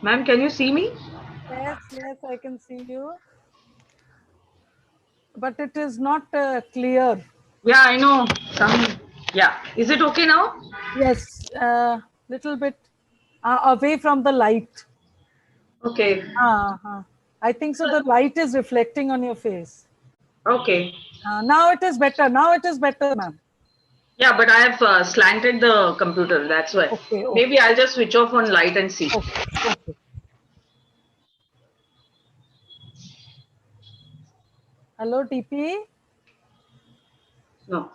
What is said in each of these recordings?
Ma'am, can you see me? Yes, yes, I can see you. But it is not clear. Yeah, I know. Yeah. Is it okay now? Yes, little bit away from the light. Okay. I think so. The light is reflecting on your face. Okay. Now it is better. Now it is better, ma'am. Yeah, but I have slanted the computer. That's why. Okay, okay, Maybe I'll just switch off on light and see. okay, okay. Hello, DP. No.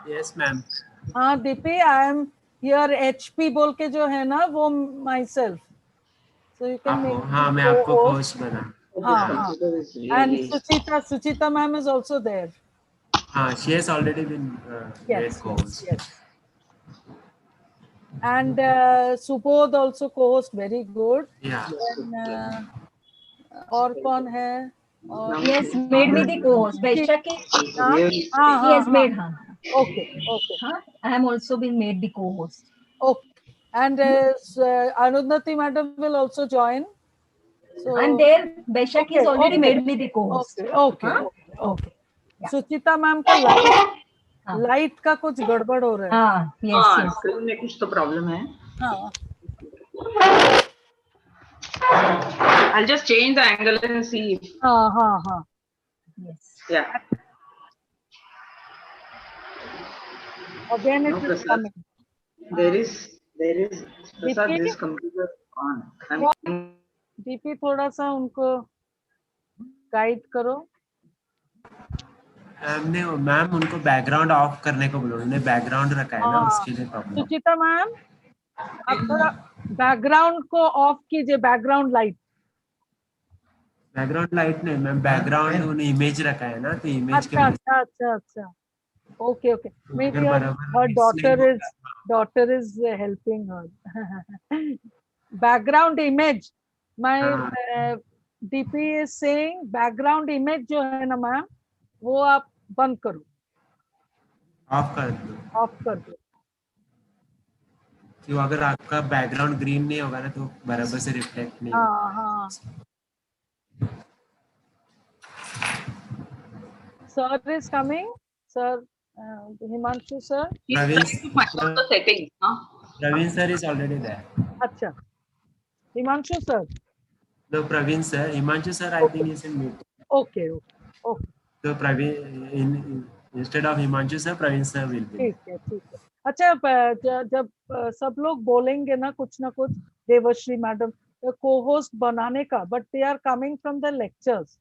Yes, ma'am. हाँ DP, I am here. HP बोल के जो है ना वो myself. So you can make हाँ, मैं me आपको co-host. host बना. This computer is And really. Suchita ma'am is also there. हाँ, she has already been made Yes, co-host. yes. And Subodh also co-host, very good. Yeah. Then, और कौन है? और Yes, made me the co-host. Vaishaki, हाँ Really. हाँ he has हाँ made. हाँ. Okay, okay, Huh? I have also been made the co-host. okay. And Arundhati madam will also join. So I'm there. Vaishaki has already made me the co-host. Okay, okay, हाँ? okay, okay. Yeah. सुचिता ma'am का light का कुछ गड़बड़ हो रहा है. हाँ, yes, हाँ, yes. स्क्रीन में कुछ तो प्रॉब्लम है. हाँ. I'll just change the angle and see. हाँ. Yes. Yeah. Again it No, is Prasad. coming. There is. Prasad, DP? this computer is on. DP थोड़ा सा उनको गाइड करो. मैम उनको बैकग्राउंड ऑफ करने को बोलो. उन्होंने बैकग्राउंड रखा है ना, उसके लिए प्रॉब्लम. सुचिता मैम आप थोड़ा बैकग्राउंड को ऑफ कीजिए. बैकग्राउंड लाइट नहीं मैम, बैकग्राउंड उन्होंने इमेज रखा है ना, तो इमेज के अच्छा. Okay. Maybe her daughter is helping her. Background image. My DP is saying background image जो है ना मैम वो आप बंद करो. ऑफ कर दो. तो अगर आपका बैकग्राउंड ग्रीन नहीं होगा ना तो बराबर से रिफ्लेक्ट नहीं होगा. हाँ. Sir is coming. Sir, Himanshu sir. Praveen sir is already there. अच्छा. Himanshu sir. No, Praveen sir. Himanshu sir, I think is in meeting. Okay. So Praveen, instead of Himanshu sir, Praveen sir will be. ठीक है. अच्छा जब सब लोग बोलेंगे ना कुछ देवश्री मैडम co-host बनाने का, but they are coming from the lectures.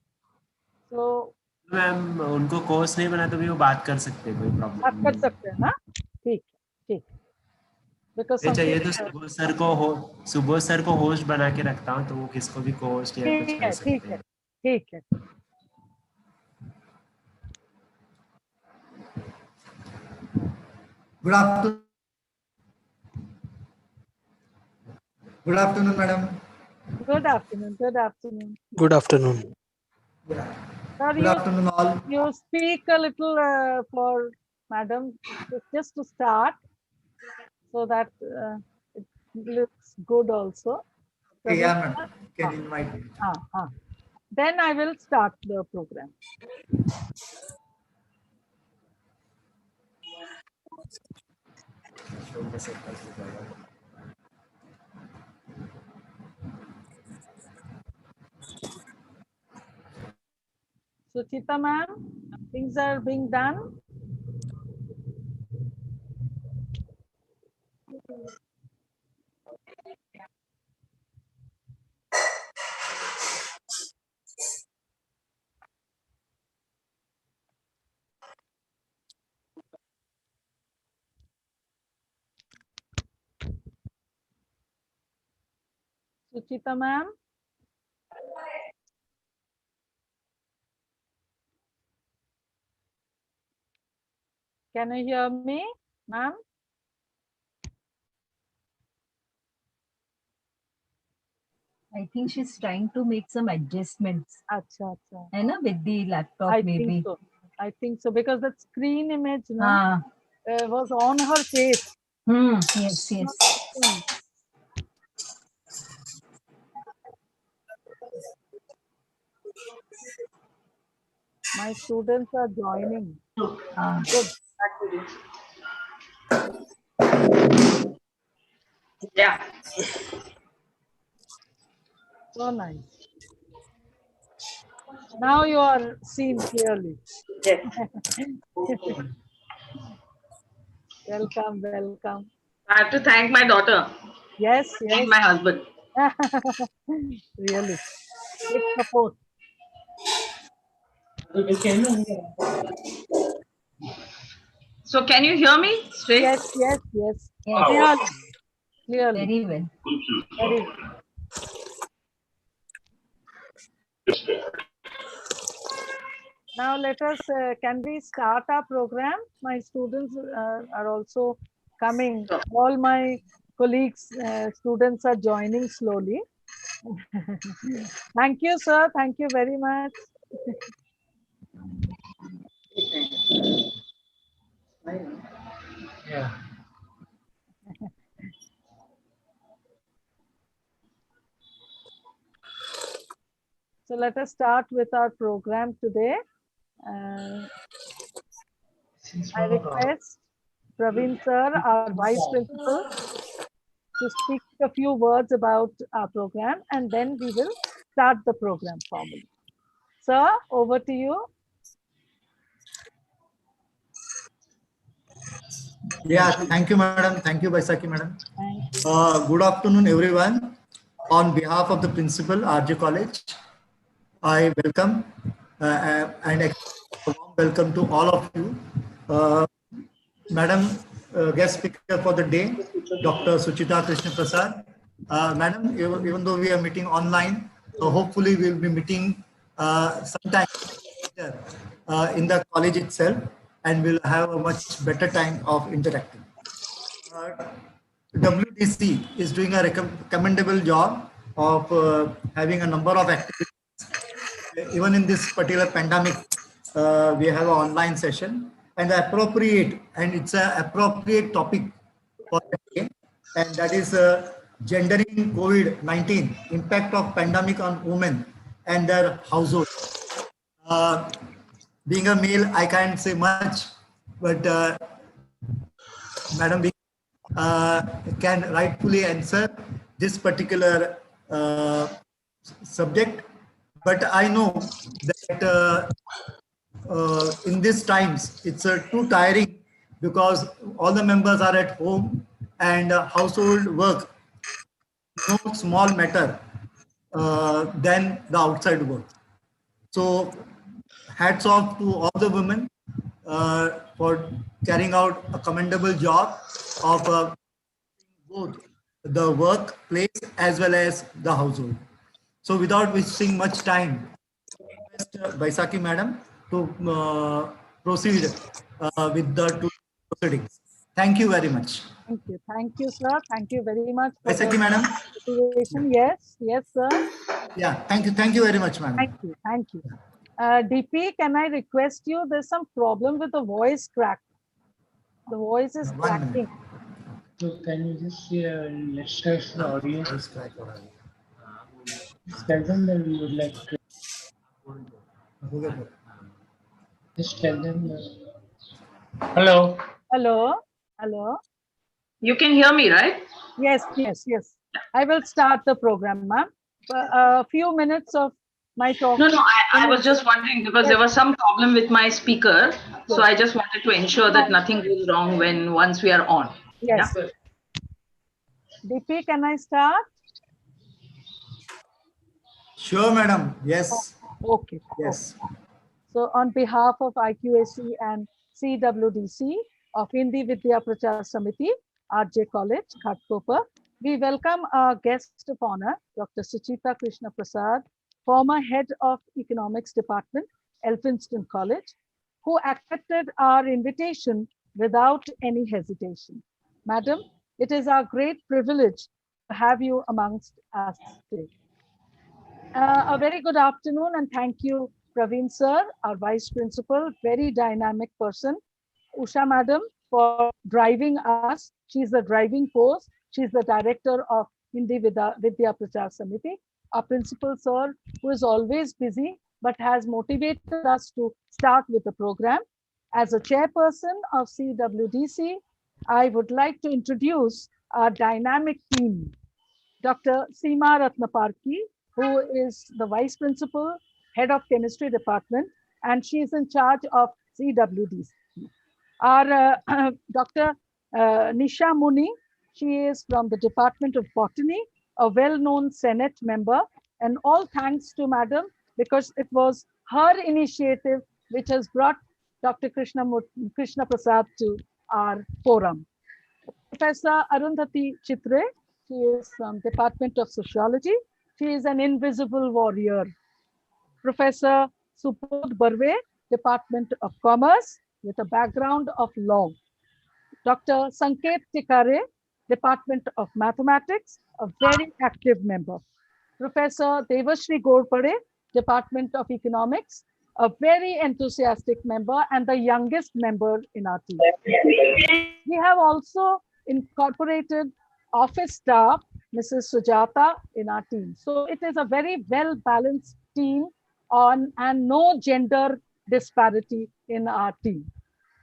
So ma'am उनको कोर्स नहीं बना तो भी वो बात कर सकते हैं, कोई प्रॉब्लम बात कर सकते हैं ना. ठीक. Because चाहिए तो सुबोध सर को होस्ट बना के रखता हूँ, तो वो किसको भी को-होस्ट या कुछ कर सकते हैं. ठीक है. Good afternoon, madam. Good afternoon. Good afternoon, all. You speak a little for madam, just to start, so that it looks good also. Okay, yeah, madam. Can invite me. Then I will start the program. Suchita ma'am, things are being done. Suchita ma'am. Can you hear me, ma'am? I think she's trying to make some adjustments. अच्छा. है ना, with the laptop maybe. I think so because that screen image was on her face. Yes. My students are joining. Ah, Good. Yeah. So nice. Now you are seen clearly. Yes. Welcome, welcome. I have to thank my daughter Yes, and yes. my husband. Really. Big support. So can you hear me straight? Yes, yes, yes. yes, Clearly, clearly. very well. Very well. Now let us, can we start our program? My students are also coming. Sure. All my colleagues, students are joining slowly. Thank you, sir. Thank you very much. Yeah. So let us start with our program today. Uh, I request Praveen sir, our vice principal, to speak a few words about our program, and then we will start the program formally. Sir, over to you. Yeah, thank you, madam. Thank you, Baisakhi, madam. Thank you. Good afternoon, everyone. On behalf of the principal, RJ College, I welcome and extend a warm welcome to all of you. Madam, guest speaker for the day, Dr. Suchita Krishna Prasad. Madam, even though we are meeting online, so hopefully we'll be meeting sometime later in the college itself, and we'll have a much better time of interacting. WDC is doing a commendable job of having a number of activities. Even in this particular pandemic, we have an online session and it's an appropriate topic for the day, and that is gendering COVID-19, impact of pandemic on women and their household. Uh, Being a male, I can't say much, but Madam uh, can rightfully answer this particular subject. But I know that in these times it's too tiring because all the members are at home and household work no small matter than the outside work. So hats off to all the women for carrying out a commendable job of both the workplace as well as the household. So without wasting much time, request Baisakhi madam to proceed with the two proceedings. Thank you very much. Thank you, sir. Thank you very much for Baisakhi the madam. motivation. Yes, yes, sir. Yeah, thank you very much, madam. Thank you, thank you. DP, can I request you? There's some problem with the voice crack. The voice is 1 minute. cracking. So can you just let's test the audience. Just tell them that we would like to. Just tell them. Hello. Hello, hello. You can hear me, right? Yes, yes, yes. I will start the program, ma'am. A few minutes of my talk. No, I was just wondering because there was some problem with my speaker. So I just wanted to ensure that nothing goes wrong once we are on. Yes. Yeah? DP, can I start? Sure, madam. Yes. Okay. Yes. So on behalf of IQAC and CWDC of Hindi Vidya Prachar Samiti, RJ College, Ghatkopar, we welcome our guest of honor, Dr. Suchita Krishna Prasad, former head of Economics Department, Elphinstone College, who accepted our invitation without any hesitation. Madam, it is our great privilege to have you amongst us today. A very good afternoon and thank you, Praveen sir, our vice principal, very dynamic person. Usha madam for driving us. She's the driving force. She's the director of Hindi Vidya Prachar Samiti. Our principal sir, who is always busy but has motivated us to start with the program. As a chairperson of CWDC, I would like to introduce our dynamic team. Dr. Seema Ratnaparki, who is the Vice Principal, Head of Chemistry Department, and she is in charge of CWDC. Our Dr. Nisha Muni, she is from the Department of Botany, a well-known Senate member, and all thanks to Madam, because it was her initiative which has brought Dr. Krishna Prasad to our forum. Professor Arundhati Chitre, she is from Department of Sociology. She is an invisible warrior. Professor Subodh Barve, Department of Commerce, with a background of law. Dr. Sanket Tikare, Department of Mathematics, a very active member. Professor Devashri Gorpade, Department of Economics, a very enthusiastic member and the youngest member in our team. We have also incorporated office staff, Mrs. Sujata, in our team. So it is a very well-balanced team and no gender disparity in our team.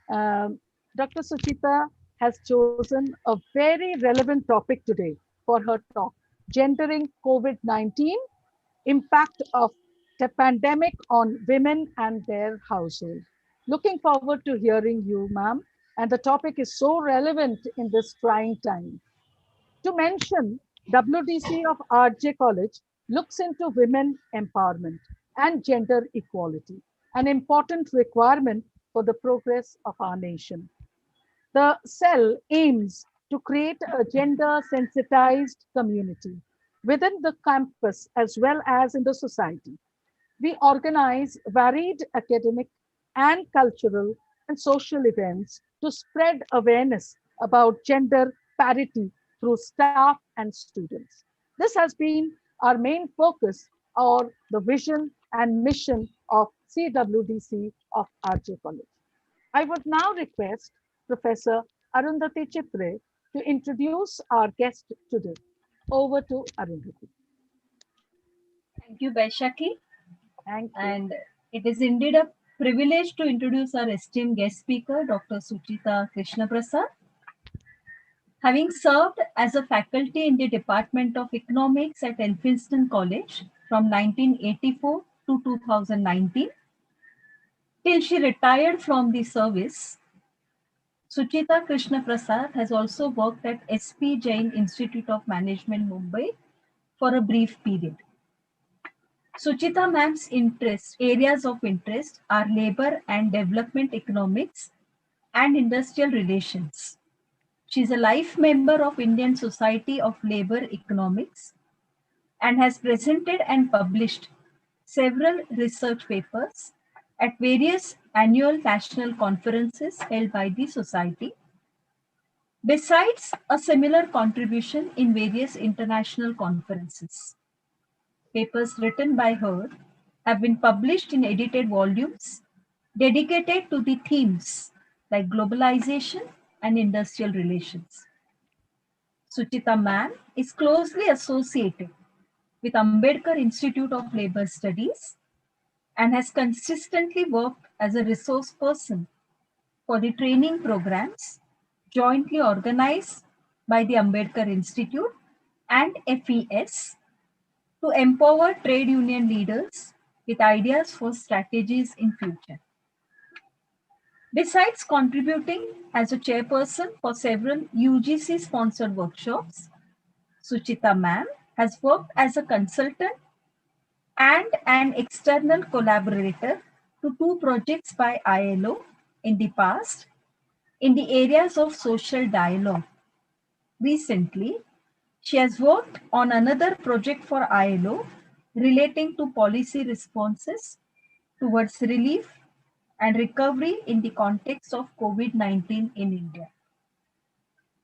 Dr. Suchita has chosen a very relevant topic today for her talk, Gendering COVID-19, Impact of the Pandemic on Women and Their Household. Looking forward to hearing you, ma'am, and the topic is so relevant in this trying time. To mention, WDC of RJ College looks into women empowerment and gender equality, an important requirement for the progress of our nation. The cell aims to create a gender sensitized community within the campus as well as in the society. We organize varied academic and cultural and social events to spread awareness about gender parity through staff and students. This has been our main focus or the vision and mission of CWDC of RJ College. I would now request Professor Arundhati Chitre to introduce our guest today. Over to Arundhati. Thank you, Vaishakhi. Thank you. And it is indeed a privilege to introduce our esteemed guest speaker, Dr. Suchita Krishna Prasad. Having served as a faculty in the Department of Economics at Elphinstone College from 1984 to 2019, till she retired from the service, Suchita Krishna Prasad has also worked at SP Jain Institute of Management, Mumbai for a brief period. Suchita ma'am's areas of interest are labor and development economics and industrial relations. She is a life member of Indian Society of Labor Economics and has presented and published several research papers at various annual national conferences held by the society, besides a similar contribution in various international conferences. Papers written by her have been published in edited volumes dedicated to the themes like globalization and industrial relations. Suchita ma'am is closely associated with Ambedkar Institute of Labor Studies and has consistently worked as a resource person for the training programs jointly organized by the Ambedkar Institute and FES to empower trade union leaders with ideas for strategies in future. Besides contributing as a chairperson for several UGC-sponsored workshops, Suchita ma'am has worked as a consultant and an external collaborator to 2 projects by ILO in the past in the areas of social dialogue. Recently, she has worked on another project for ILO relating to policy responses towards relief and recovery in the context of COVID-19 in India.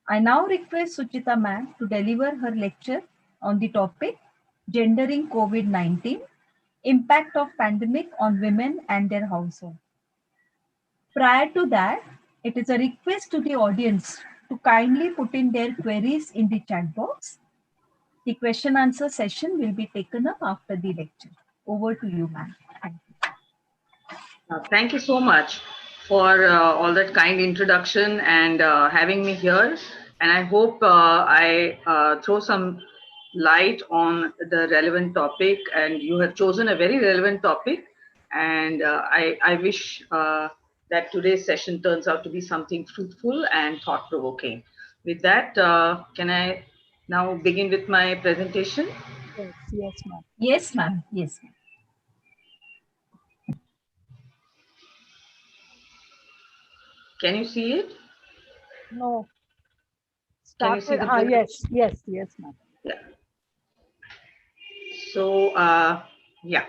I now request Suchita ma'am to deliver her lecture on the topic Gendering COVID-19, Impact of Pandemic on Women and Their Household. Prior to that, it is a request to the audience to kindly put in their queries in the chat box. The question answer session will be taken up after the lecture. Over to you, ma'am. Thank you. Thank you so much for all that kind introduction and having me here. And I hope I throw some light on the relevant topic. And you have chosen a very relevant topic. And I wish that today's session turns out to be something fruitful and thought provoking. With that, can I now begin with my presentation? Yes, yes, ma'am. Yes, ma'am. Yes, ma'am. Can you see it? No. Can you Start see with, the presentation? yes, ma'am. Yeah. So, yeah.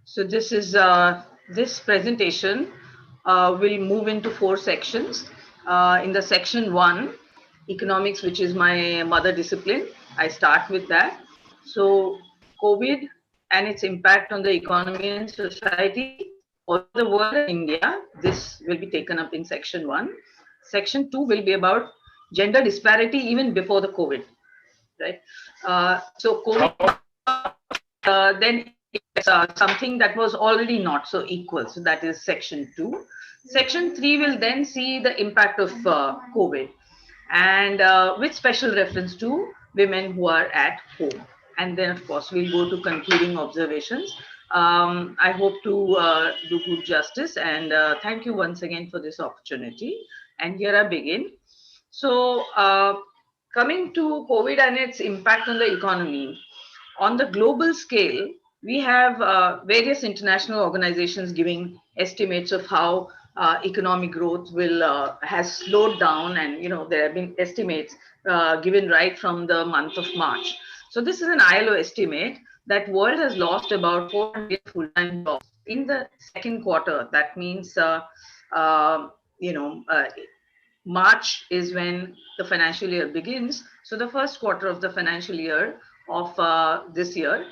So this presentation will move into 4 sections. In the section 1, economics, which is my mother discipline, I start with that. So COVID and its impact on the economy and society all over the world and India, this will be taken up in section 1. Section 2 will be about gender disparity even before the COVID, right? So COVID then it's something that was already not so equal. So that is section 2. Section 3 will then see the impact of COVID and with special reference to women who are at home. And then, of course, we'll go to concluding observations. I hope to do good justice and thank you once again for this opportunity. And here I begin. So, coming to COVID and its impact on the economy, on the global scale, we have various international organizations giving estimates of how economic growth will has slowed down, and there have been estimates given right from the month of March. So this is an ILO estimate that world has lost about 400 full-time jobs in the second quarter. That means uh, you know uh, March is when the financial year begins. So the first quarter of the financial year of this year,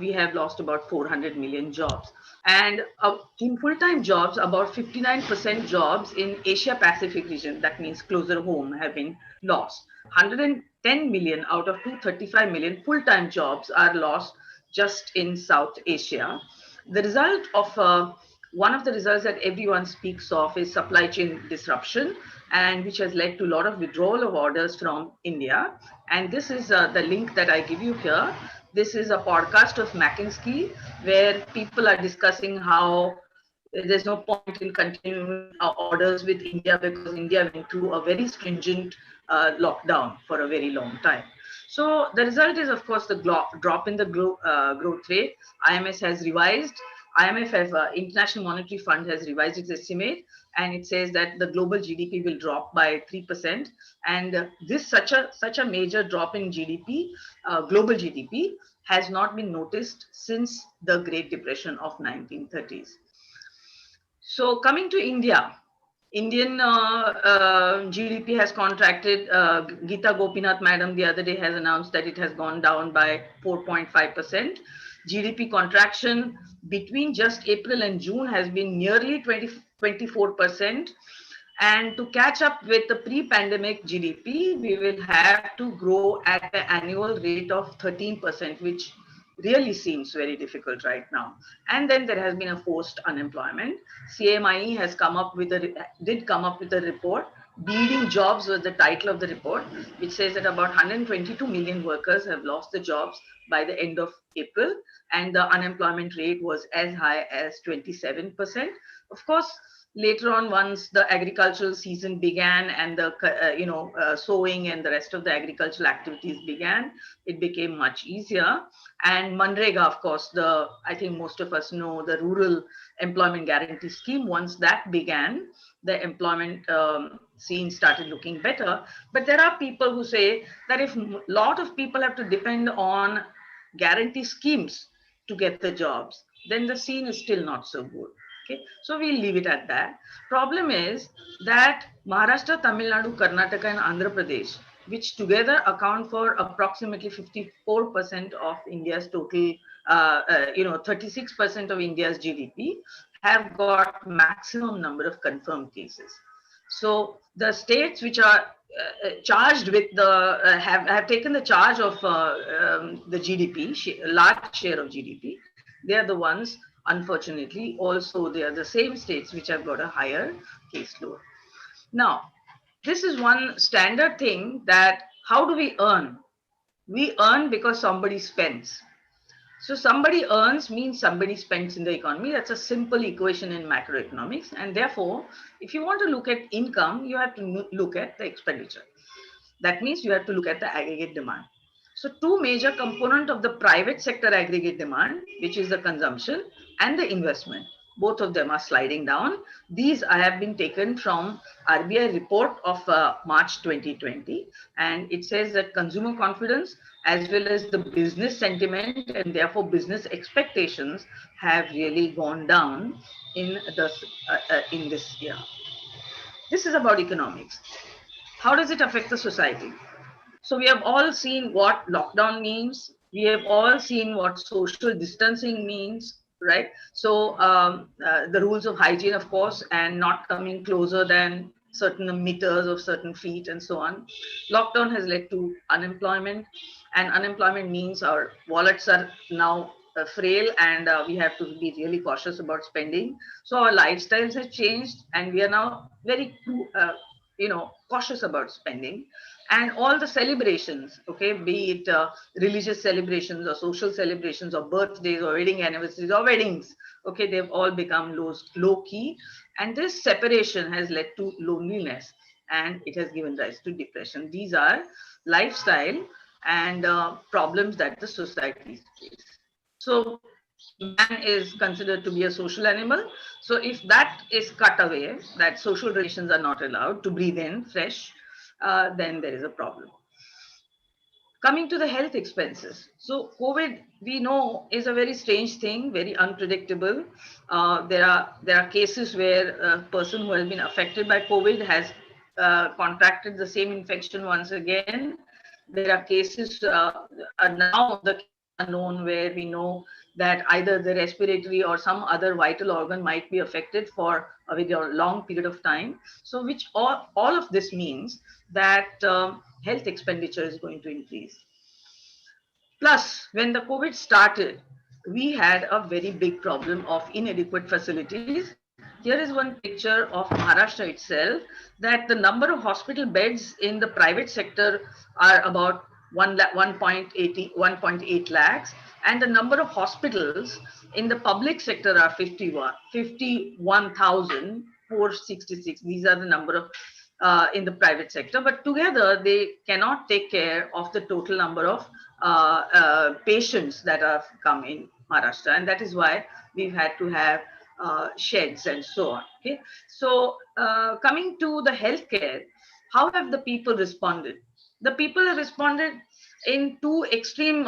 we have lost about 400 million jobs. And in full-time jobs, about 59% jobs in Asia Pacific region, that means closer home, have been lost. 110 million out of 235 million full-time jobs are lost just in South Asia. The result of one of the results that everyone speaks of is supply chain disruption, and which has led to a lot of withdrawal of orders from India. And this is the link that I give you here. This is a podcast of McKinsey where people are discussing how there's no point in continuing our orders with India because India went through a very stringent lockdown for a very long time. So the result is, of course, the drop in the growth rate. IMS has revised. International Monetary Fund has revised its estimate, and it says that the global GDP will drop by 3%. And this such a major drop in GDP, global GDP, has not been noticed since the Great Depression of 1930s. So coming to India, Indian GDP has contracted. Geeta Gopinath Madam the other day has announced that it has gone down by 4.5%. GDP contraction between just April and June has been nearly 24%. And to catch up with the pre-pandemic GDP, we will have to grow at an annual rate of 13%, which really seems very difficult right now. And then there has been a forced unemployment. CMIE has did come up with a report. Building Jobs was the title of the report, which says that about 122 million workers have lost their jobs by the end of April, and the unemployment rate was as high as 27%. Of course, later on, once the agricultural season began and the sowing and the rest of the agricultural activities began, it became much easier. And Manrega, of course, I think most of us know the Rural Employment Guarantee Scheme. Once that began, the employment scene started looking better. But there are people who say that if a lot of people have to depend on guarantee schemes to get the jobs, then the scene is still not so good. Okay, so we'll leave it at that. Problem is that Maharashtra, Tamil Nadu, Karnataka, and Andhra Pradesh, which together account for approximately 54% of India's total, 36% of India's GDP, have got maximum number of confirmed cases. So the states which are charged with have taken the charge of the GDP, large share of GDP, they are the ones Unfortunately, also they are the same states which have got a higher caseload. Now, this is one standard thing, that how do we earn? We earn because somebody spends. So somebody earns means somebody spends in the economy. That's a simple equation in macroeconomics. And therefore, if you want to look at income, you have to look at the expenditure. That means you have to look at the aggregate demand. So two major components of the private sector aggregate demand, which is the consumption and the investment, both of them are sliding down. These I have been taken from RBI report of March 2020, and it says that consumer confidence as well as the business sentiment and therefore business expectations have really gone down in this year. This is about economics. How does it affect the society? So we have all seen what lockdown means. We have all seen what social distancing means, right? So the rules of hygiene, of course, and not coming closer than certain meters of certain feet and so on. Lockdown has led to unemployment, and unemployment means our wallets are now frail, and we have to be really cautious about spending. So our lifestyles have changed, and we are now very cautious about spending. And all the celebrations, okay, be it religious celebrations or social celebrations or birthdays or wedding anniversaries or weddings, okay, they've all become low key, and this separation has led to loneliness, and it has given rise to depression. These are lifestyle and problems that the society face. So man is considered to be a social animal. So if that is cut away, that social relations are not allowed to breathe in fresh, then there is a problem. Coming to the health expenses. So COVID, we know, is a very strange thing, very unpredictable. There are cases where a person who has been affected by COVID has contracted the same infection once again. There are cases now the cases are known where we know that either the respiratory or some other vital organ might be affected for a very long period of time. So which all of this means that health expenditure is going to increase. Plus, when the COVID started, we had a very big problem of inadequate facilities. Here is one picture of Maharashtra itself, that the number of hospital beds in the private sector are about 1.8 lakhs, and the number of hospitals in the public sector are 51,466. These are the number of in the private sector, but together they cannot take care of the total number of patients that have come in Maharashtra, and that is why we've had to have sheds and so on. Okay, so coming to the healthcare, how have the people responded? The people have responded in two extreme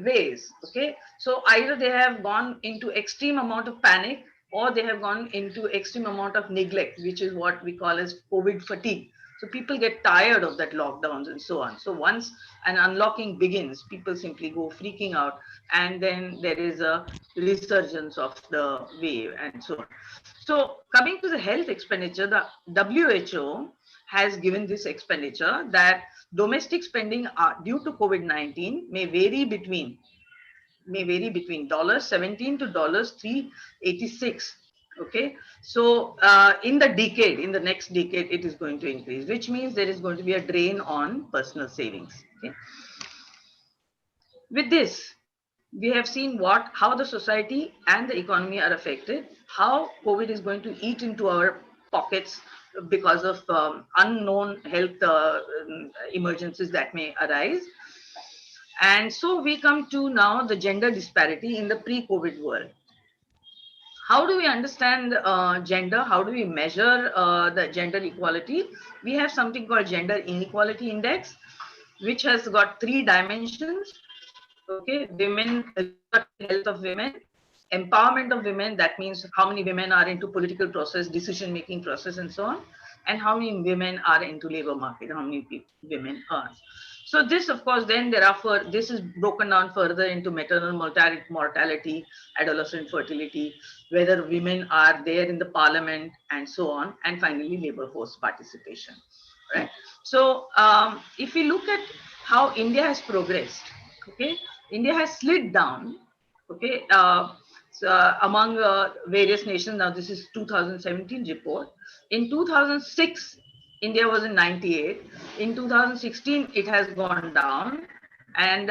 ways. Okay, so either they have gone into extreme amount of panic, or they have gone into extreme amount of neglect, which is what we call as COVID fatigue. So people get tired of that lockdowns and so on. So once an unlocking begins, people simply go freaking out, and then there is a resurgence of the wave and so on. So coming to the health expenditure, the WHO has given this expenditure that domestic spending due to COVID-19 may vary between $17 to $386. Okay, so in the next decade, it is going to increase, which means there is going to be a drain on personal savings. Okay, with this, we have seen how the society and the economy are affected, how COVID is going to eat into our pockets because of unknown health emergencies that may arise. And so we come to now the gender disparity in the pre-COVID world. How do we understand gender? How do we measure the gender equality? We have something called Gender Inequality Index, which has got 3 dimensions. Okay, women, reproductive health of women, empowerment of women, that means how many women are into political process, decision making process and so on, and how many women are into labor market, how many women earn. So this, of course, then this is broken down further into maternal mortality, adolescent fertility, whether women are there in the parliament and so on, and finally labor force participation, right? So if we look at how India has progressed, okay, India has slid down, okay, So, among various nations. Now, this is 2017 report. In 2006, India was in 98. In 2016, it has gone down. And,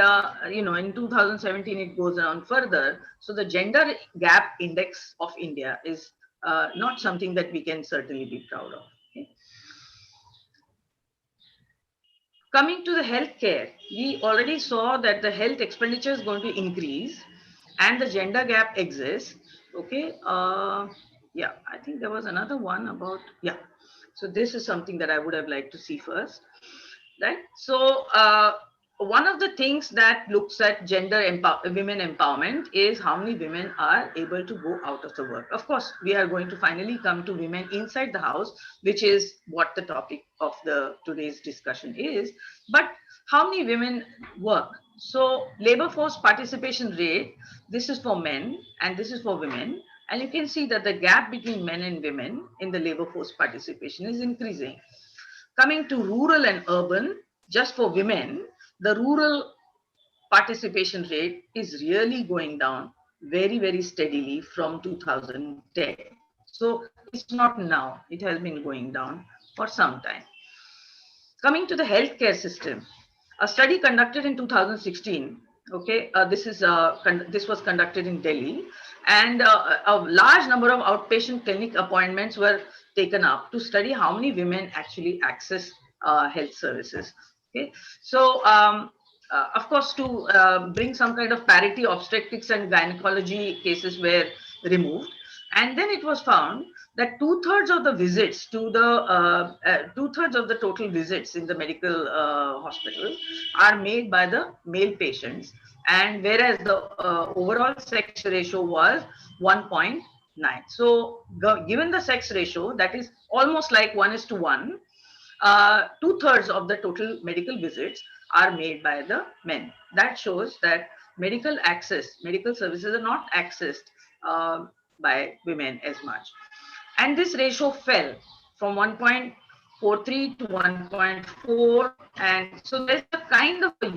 in 2017, it goes down further. So the gender gap index of India is not something that we can certainly be proud of. Okay? Coming to the healthcare, we already saw that the health expenditure is going to increase and the gender gap exists. Okay. Yeah, I think there was another one about, yeah. So this is something that I would have liked to see first. Right. So one of the things that looks at women empowerment is how many women are able to go out of the work. Of course, we are going to finally come to women inside the house, which is what the topic of today's discussion is. But how many women work? So labor force participation rate, this is for men and this is for women. And you can see that the gap between men and women in the labor force participation is increasing. Coming to rural and urban, just for women, the rural participation rate is really going down very, very steadily from 2010. So it's not now, it has been going down for some time. Coming to the healthcare system, a study conducted in 2016, okay, this was conducted in Delhi, and a large number of outpatient clinic appointments were taken up to study how many women actually access health services. Okay, so of course, to bring some kind of parity, obstetrics and gynecology cases were removed, and then it was found that two-thirds of the visits to the two-thirds of the total visits in the medical hospital are made by the male patients, and whereas the overall sex ratio was 1.9. So given the sex ratio, that is almost like 1:1, two-thirds of the total medical visits are made by the men. That shows that medical services are not accessed by women as much. And this ratio fell from 1.43 to 1.4. And so there's a kind of a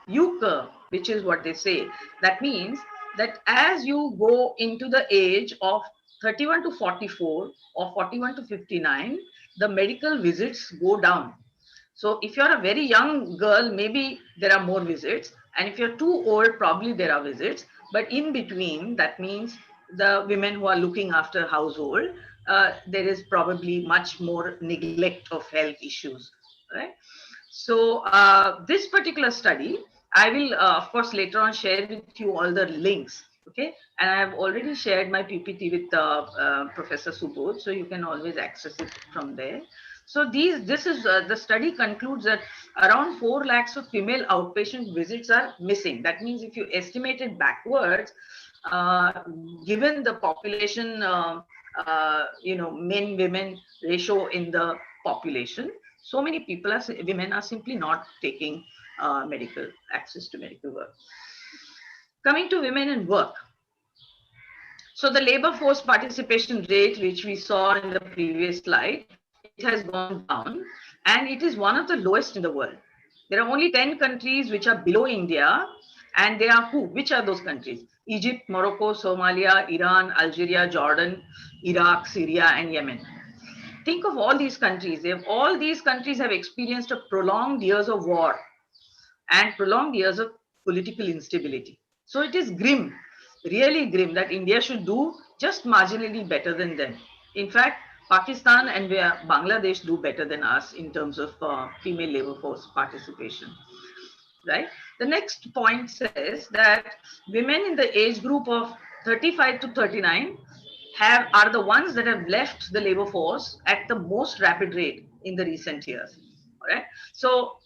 U-curve, which is what they say. That means that as you go into the age of 31 to 44 or 41 to 59, the medical visits go down. So if you're a very young girl, maybe there are more visits. And if you're too old, probably there are visits. But in between, that means the women who are looking after household, there is probably much more neglect of health issues, right? So this particular study, I will, of course, later on share with you all the links, okay? And I have already shared my PPT with Professor Subodh, so you can always access it from there. So the study concludes that around 4 lakhs of female outpatient visits are missing. That means if you estimate it backwards, given the population, men-women ratio in the population, so many women are simply not taking access to medical work. Coming to women in work. So the labor force participation rate, which we saw in the previous slide, it has gone down and it is one of the lowest in the world. There are only 10 countries which are below India, and they are who? Which are those countries? Egypt, Morocco, Somalia, Iran, Algeria, Jordan, Iraq, Syria, and Yemen. Think of all these countries. All these countries have experienced a prolonged years of war and prolonged years of political instability. So it is grim, really grim, that India should do just marginally better than them. In fact, Pakistan and Bangladesh do better than us in terms of female labor force participation. Right? The next point says that women in the age group of 35 to 39 are the ones that have left the labor force at the most rapid rate in the recent years. All right. So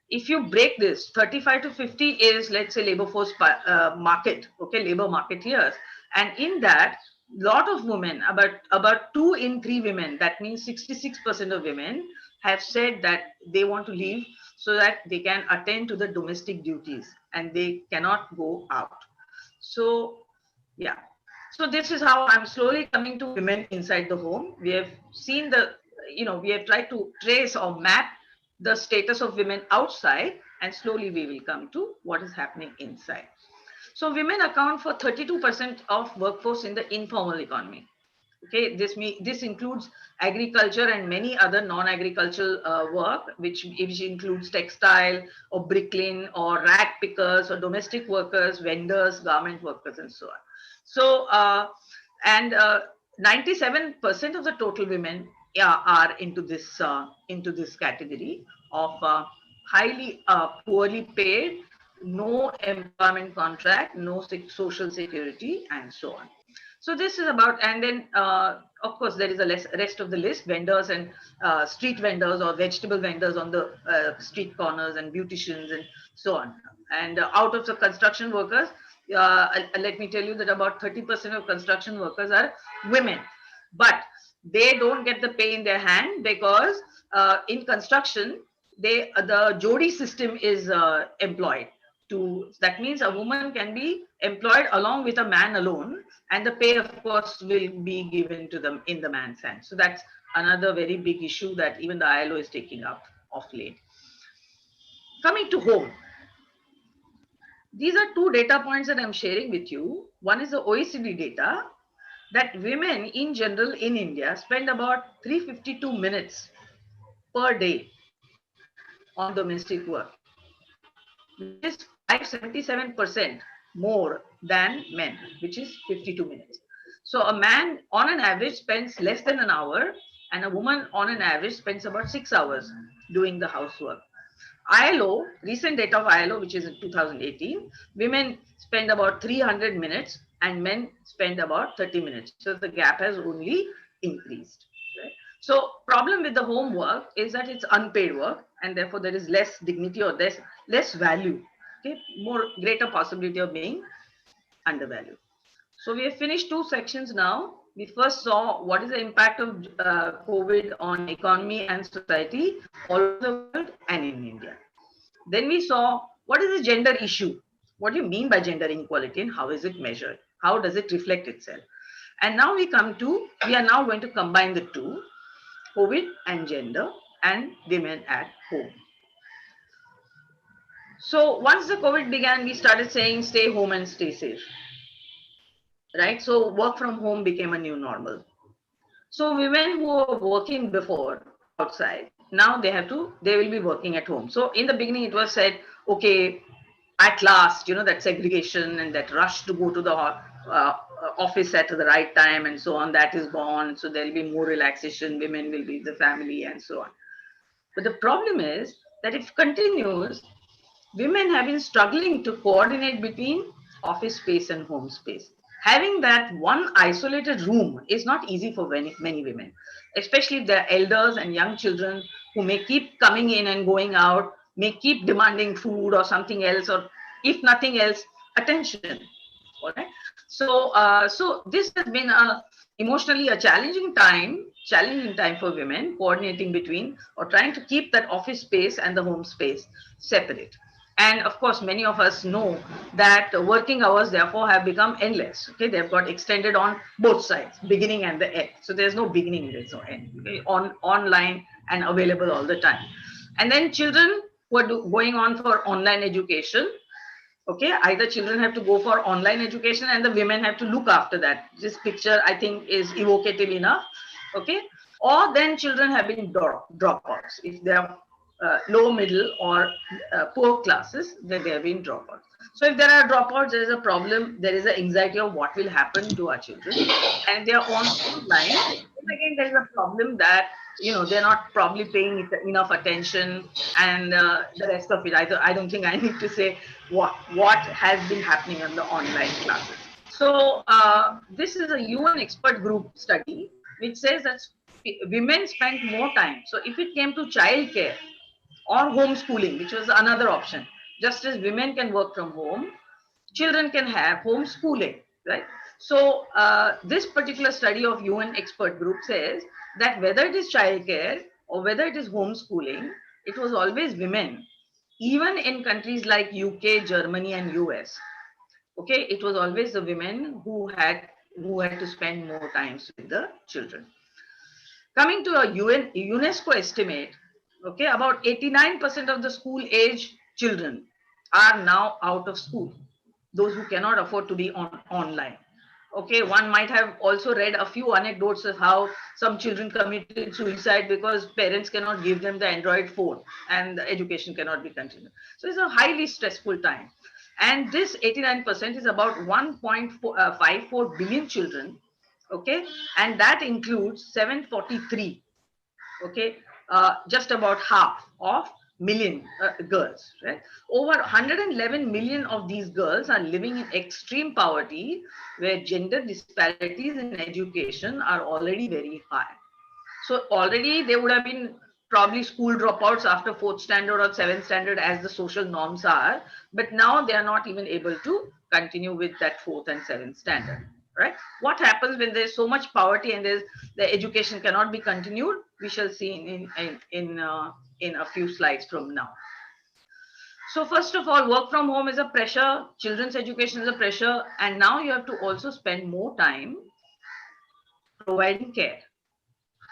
if you break this, 35 to 50 is, let's say, labor force market, okay, labor market years. And in that, lot of women, about 2 in 3 women, that means 66% of women have said that they want to leave so that they can attend to the domestic duties and they cannot go out. So, yeah. So this is how I'm slowly coming to women inside the home. We have seen we have tried to trace or map the status of women outside, and slowly we will come to what is happening inside. So women account for 32% of workforce in the informal economy. Okay, this includes agriculture and many other non-agricultural work, which includes textile or bricklaying or rag pickers or domestic workers, vendors, garment workers, and so on. So, and 97% of the total women are into this category of highly poorly paid, no employment contract, no social security, and so on. So this is about, and then of course there is a rest of the list: vendors and street vendors or vegetable vendors on the street corners, and beauticians, and so on. And out of the construction workers, let me tell you that about 30% of construction workers are women, but they don't get the pay in their hand because in construction the Jodi system is employed. That means a woman can be employed along with a man alone, and the pay of course will be given to them in the man's hand. So that's another very big issue that even the ILO is taking up of late. Coming to home, these are two data points that I'm sharing with you. One is the OECD data that women in general in India spend about 352 minutes per day on domestic work, which is 577% more than men, which is 52 minutes. So a man on an average spends less than an hour, and a woman on an average spends about 6 hours doing the housework. ILO, recent data of ILO, which is in 2018, women spend about 300 minutes and men spend about 30 minutes. So the gap has only increased. Right? So problem with the home work is that it's unpaid work, and therefore there is less dignity or less value. Okay, greater possibility of being undervalued. So we have finished two sections now. We first saw what is the impact of COVID on economy and society all over the world and in India. Then we saw what is the gender issue. What do you mean by gender inequality and how is it measured? How does it reflect itself? And now we are now going to combine the two, COVID and gender and women at home. So once the COVID began, we started saying stay home and stay safe. Right? So work from home became a new normal. So women who were working before outside, now they will be working at home. So in the beginning it was said, okay, at last, that segregation and that rush to go to the office at the right time and so on, that is gone. So there'll be more relaxation, women will be the family and so on. But the problem is that if it continues, women have been struggling to coordinate between office space and home space. Having that one isolated room is not easy for many women, especially if they're elders and young children who may keep coming in and going out, may keep demanding food or something else, or if nothing else, attention. All right. So this has been emotionally a challenging time for women, coordinating between or trying to keep that office space and the home space separate. And of course, many of us know that working hours therefore have become endless. Okay, they've got extended on both sides, beginning and the end. So there's no beginning, there's no end. Okay? Online and available all the time. And then children who are going on for online education. Okay, either children have to go for online education and the women have to look after that. This picture, I think, is evocative enough. Okay, or then children have been dropouts. If they are low, middle, or poor classes, then they have been dropouts. So if there are dropouts, there is a problem. There is an anxiety of what will happen to our children, and they are online. And again, there is a problem that they're not probably paying enough attention, and the rest of it. I don't think I need to say what has been happening in the online classes. So this is a UN expert group study which says that women spend more time. So if it came to childcare or homeschooling, which was another option, just as women can work from home, children can have homeschooling, right? So this particular study of UN expert group says that whether it is childcare or whether it is homeschooling, it was always women, even in countries like UK, Germany, and US. Okay, it was always the women who had to spend more time with the children. Coming to a UNESCO estimate, okay, about 89% of the school age children are now out of school. those who cannot afford to be online. Okay, one might have also read a few anecdotes of how some children committed suicide because parents cannot give them the Android phone and the education cannot be continued. So it's a highly stressful time. And this 89% is about 1.54 billion children. Okay, and that includes 743. Okay, just about half of million girls, right? Over 111 million of these girls are living in extreme poverty, where gender disparities in education are already very high. So already they would have been probably school dropouts after 4th standard or 7th standard as the social norms are, but now they are not even able to continue with that 4th and 7th standard, right? What happens when there's so much poverty and there's the education cannot be continued? We shall see in a few slides from now. So first of all, work from home is a pressure, children's education is a pressure, and now you have to also spend more time providing care.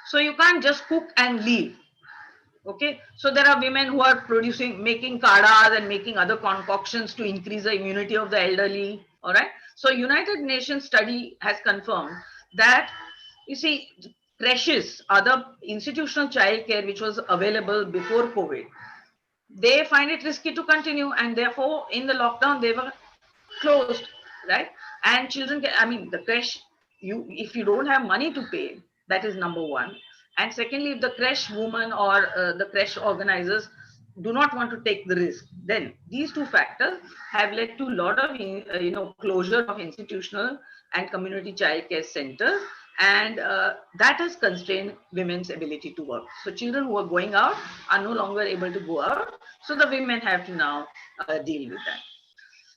So you can't just cook and leave. Okay, so there are women who are making kadas and making other concoctions to increase the immunity of the elderly. All right. So United Nations study has confirmed that, you see, creches, other institutional childcare which was available before COVID, they find it risky to continue, and therefore in the lockdown they were closed, right? And children can, I mean, the creche, if you don't have money to pay, that is number one. And secondly, if the creche woman or the creche organizers do not want to take the risk, then these two factors have led to a lot of closure of institutional and community childcare centers, and that has constrained women's ability to work. So children who are going out are no longer able to go out, so the women have to now deal with that.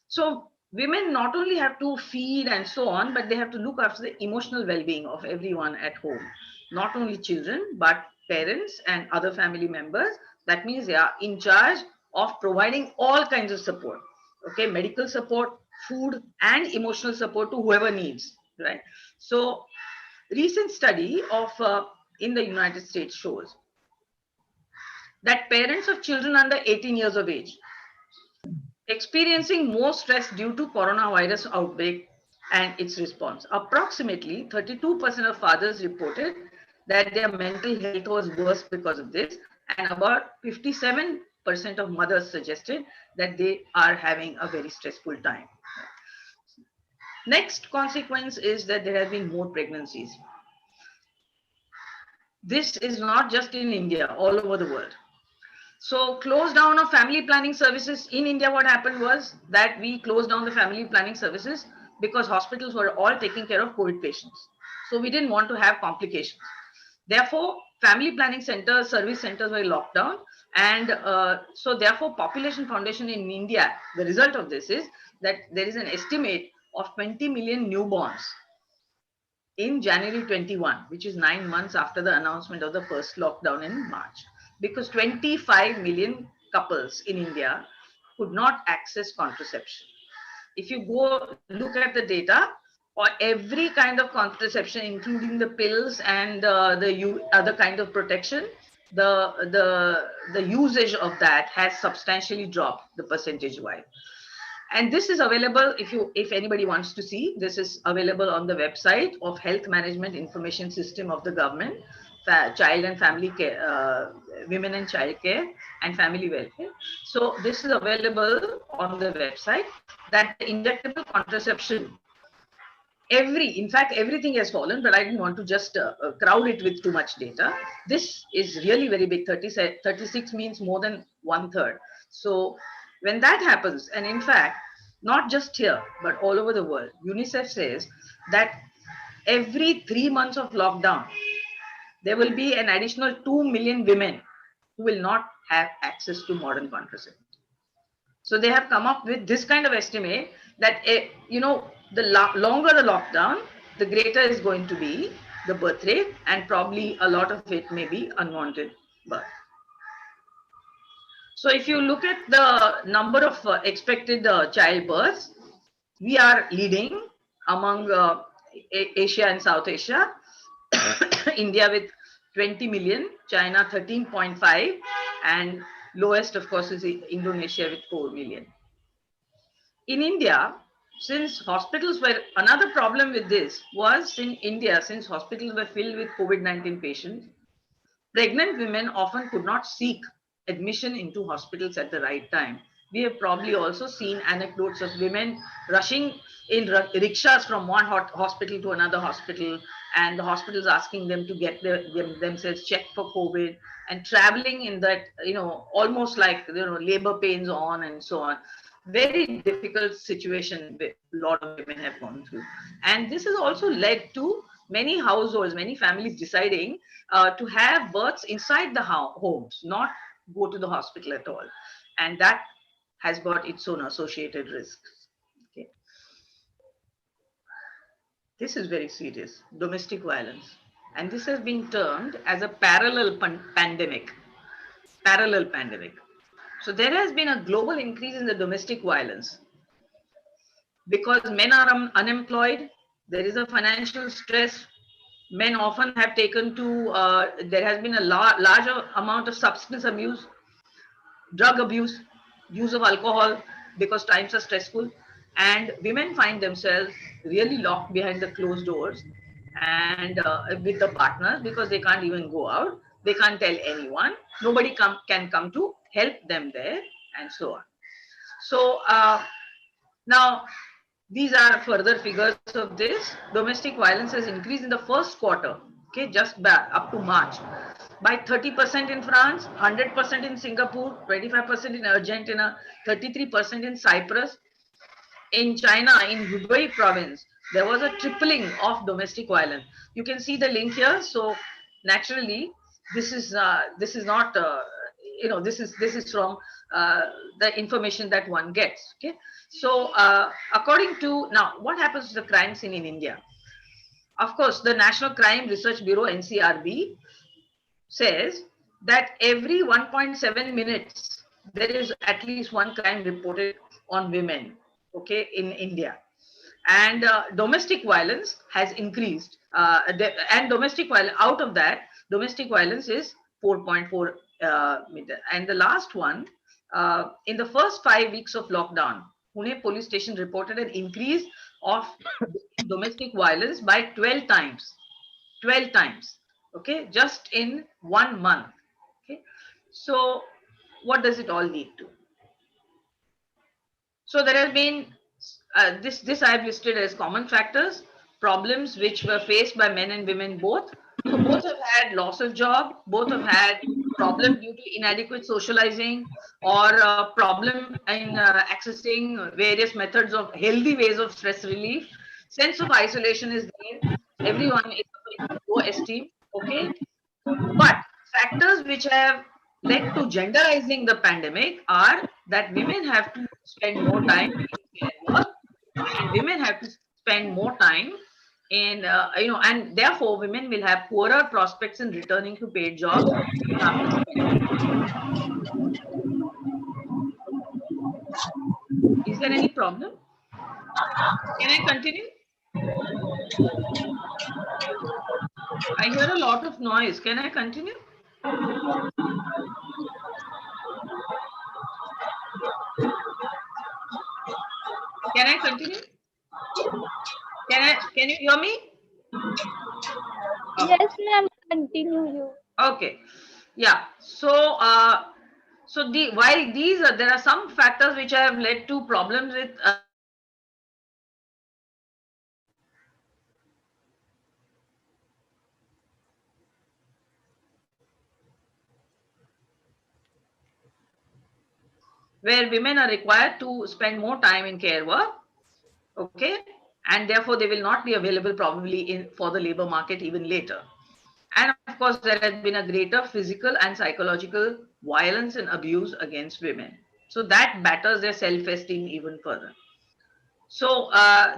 So women not only have to feed and so on, but they have to look after the emotional well-being of everyone at home, not only children, but parents and other family members. That means they are in charge of providing all kinds of support, okay, medical support, food, and emotional support to whoever needs, right? So recent study of in the United States shows that parents of children under 18 years of age experiencing more stress due to coronavirus outbreak and its response. Approximately 32% of fathers reported that their mental health was worse because of this, and about 57% of mothers suggested that they are having a very stressful time. Next consequence is that there have been more pregnancies. This is not just in India, all over the world. So close down of family planning services in India. What happened was that we closed down the family planning services because hospitals were all taking care of COVID patients. So we didn't want to have complications. Therefore, family planning centers, service centers were locked down. And so therefore, Population Foundation in India, the result of this is that there is an estimate of 20 million newborns in January 21, which is 9 months after the announcement of the first lockdown in March, because 25 million couples in India could not access contraception. If you go look at the data, or every kind of contraception, including the pills and the other kind of protection, the usage of that has substantially dropped the percentage-wise. And this is available, if anybody wants to see, this is available on the website of Health Management Information System of the government, Child and Family Care, Women and Child Care and Family Welfare. So this is available on the website, that injectable contraception, in fact, everything has fallen, but I didn't want to just crowd it with too much data. This is really very big. 36 means more than 1/3. So when that happens, and in fact, not just here, but all over the world, UNICEF says that every 3 months of lockdown, there will be an additional 2 million women who will not have access to modern contraception. So they have come up with this kind of estimate that, the longer the lockdown, the greater is going to be the birth rate, and probably a lot of it may be unwanted birth. So if you look at the number of expected childbirths, we are leading among Asia and South Asia. India with 20 million, China 13.5, and lowest, of course, is Indonesia with 4 million. In India, since hospitals were, another problem with this was in India, since hospitals were filled with COVID-19 patients, pregnant women often could not seek admission into hospitals at the right time. We have probably also seen anecdotes of women rushing in rickshaws from one hospital to another hospital, and the hospitals asking them to get themselves checked for COVID, and traveling in that, almost like, labor pains on and so on. Very difficult situation a lot of women have gone through. And this has also led to many households, many families deciding to have births inside the homes, not go to the hospital at all. And that has got its own associated risks. Okay. This is very serious, domestic violence. And this has been termed as a parallel pandemic. Parallel pandemic. So there has been a global increase in the domestic violence because men are unemployed. There is a financial stress. Men often have taken to, there has been a larger amount of substance abuse, drug abuse, use of alcohol, because times are stressful. And women find themselves really locked behind the closed doors and with the partners, because they can't even go out. They can't tell anyone. Nobody can come to help them there, and so on. So now, these are further figures of this. Domestic violence has increased in the first quarter, okay, just back up to March, by 30% in France, 100% in Singapore, 25% in Argentina, 33% in Cyprus. In China, in Hubei province, there was a tripling of domestic violence. You can see the link here. So naturally, this is not this is from the information that one gets. Okay, so according to, now what happens to the crime scene in India? Of course, the National Crime Research Bureau (NCRB) says that every 1.7 minutes there is at least one crime reported on women, okay, in India. And domestic violence has increased, and domestic violence, out of that, domestic violence is 4.4 meter. And the last one, in the first 5 weeks of lockdown, Pune police station reported an increase of domestic violence by 12 times. 12 times, okay, just in 1 month. Okay, so what does it all lead to? So there has been this I have listed as common factors, problems which were faced by men and women both. So both have had loss of job, both have had problem due to inadequate socializing, or problem in accessing various methods of healthy ways of stress relief. Sense of isolation is there. Everyone is low esteem. Okay, but factors which have led to genderizing the pandemic are that women have to spend more time in care work, and women have to spend more time in, and therefore women will have poorer prospects in returning to paid jobs. Is there any problem? Can I continue? I hear a lot of noise. Can I continue? Can I continue? Can you hear me? Okay. Yes, ma'am. Continue you. Okay. Yeah. So while these are, there are some factors which have led to problems with where women are required to spend more time in care work, okay, and therefore they will not be available probably for the labor market even later. And of course, there has been a greater physical and psychological violence and abuse against women. So that batters their self-esteem even further. So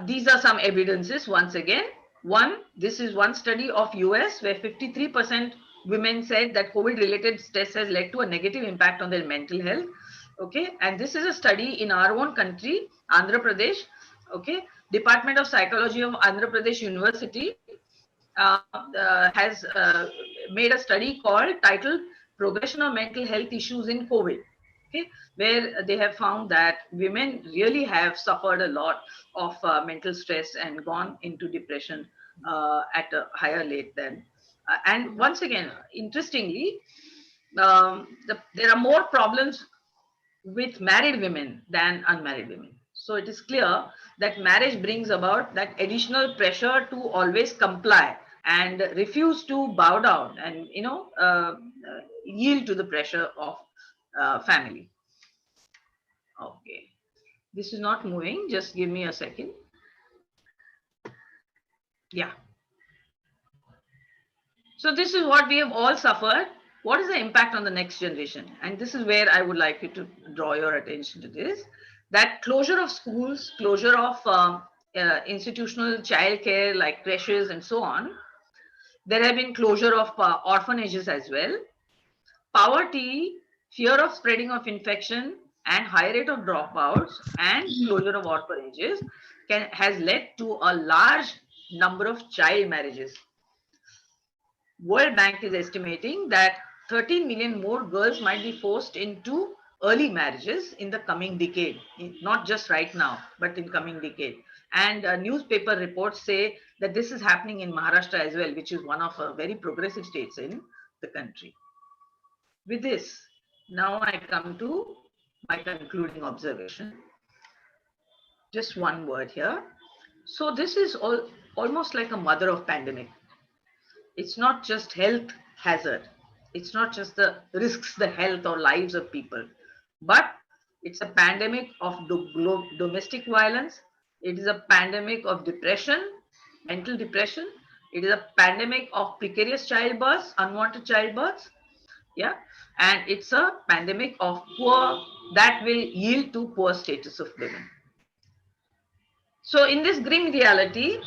these are some evidences once again. One, this is one study of US where 53% women said that COVID-related stress has led to a negative impact on their mental health. Okay, and this is a study in our own country, Andhra Pradesh. Okay, Department of Psychology of Andhra Pradesh University has made a study titled Progression of Mental Health Issues in COVID. okay, where they have found that women really have suffered a lot of mental stress and gone into depression at a higher rate than. And once again, interestingly, there are more problems with married women than unmarried women. So it is clear that marriage brings about that additional pressure to always comply and refuse to bow down and yield to the pressure of family. Okay, this is not moving. Just give me a second. Yeah. So this is what we have all suffered. What is the impact on the next generation? And this is where I would like you to draw your attention to this, that closure of schools, closure of institutional childcare like creches and so on. There have been closure of orphanages as well. Poverty, fear of spreading of infection and high rate of dropouts and closure of orphanages has led to a large number of child marriages. World Bank is estimating that 13 million more girls might be forced into early marriages in the coming decade, not just right now, but in coming decade. And newspaper reports say that this is happening in Maharashtra as well, which is one of very progressive states in the country. With this, now I come to my concluding observation. Just one word here. So this is almost like a mother of pandemic. It's not just health hazard. It's not just the risks the health or lives of people, but it's a pandemic of domestic violence. It is a pandemic of depression, mental depression. It is a pandemic of precarious childbirths, unwanted childbirths. Yeah. And it's a pandemic of poor that will yield to poor status of women. So in this grim reality,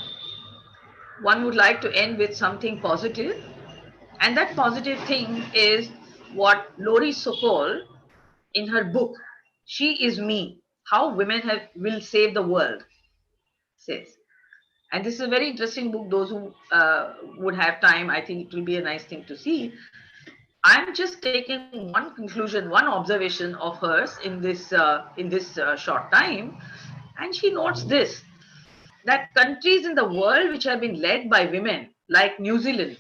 one would like to end with something positive. And that positive thing is what Lori Sokol, in her book, She Is Me, How Women Will Save the World, says. And this is a very interesting book. Those who would have time, I think it will be a nice thing to see. I'm just taking one conclusion, one observation of hers in this short time. And she notes this, that countries in the world which have been led by women, like New Zealand,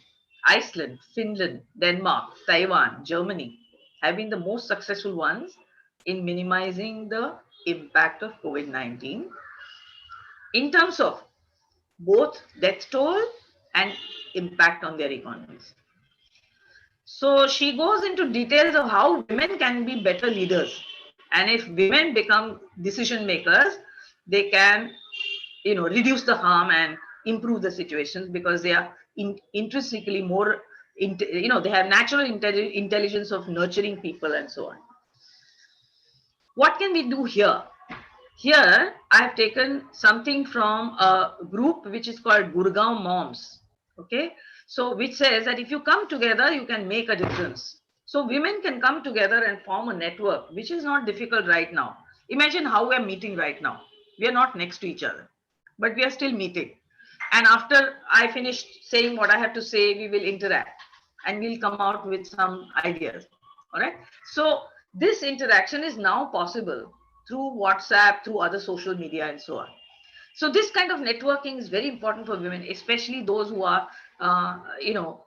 Iceland, Finland, Denmark, Taiwan, Germany, have been the most successful ones in minimizing the impact of COVID-19 in terms of both death toll and impact on their economies. So she goes into details of how women can be better leaders. And if women become decision makers, they can reduce the harm and improve the situations because they are intrinsically more, they have natural intelligence of nurturing people and so on. What can we do here? Here, I have taken something from a group which is called Gurgaon Moms. Okay, so which says that if you come together, you can make a difference. So women can come together and form a network, which is not difficult right now. Imagine how we are meeting right now. We are not next to each other, but we are still meeting. And after I finish saying what I have to say, we will interact and we'll come out with some ideas. All right. So this interaction is now possible through WhatsApp, through other social media and so on. So this kind of networking is very important for women, especially those who are,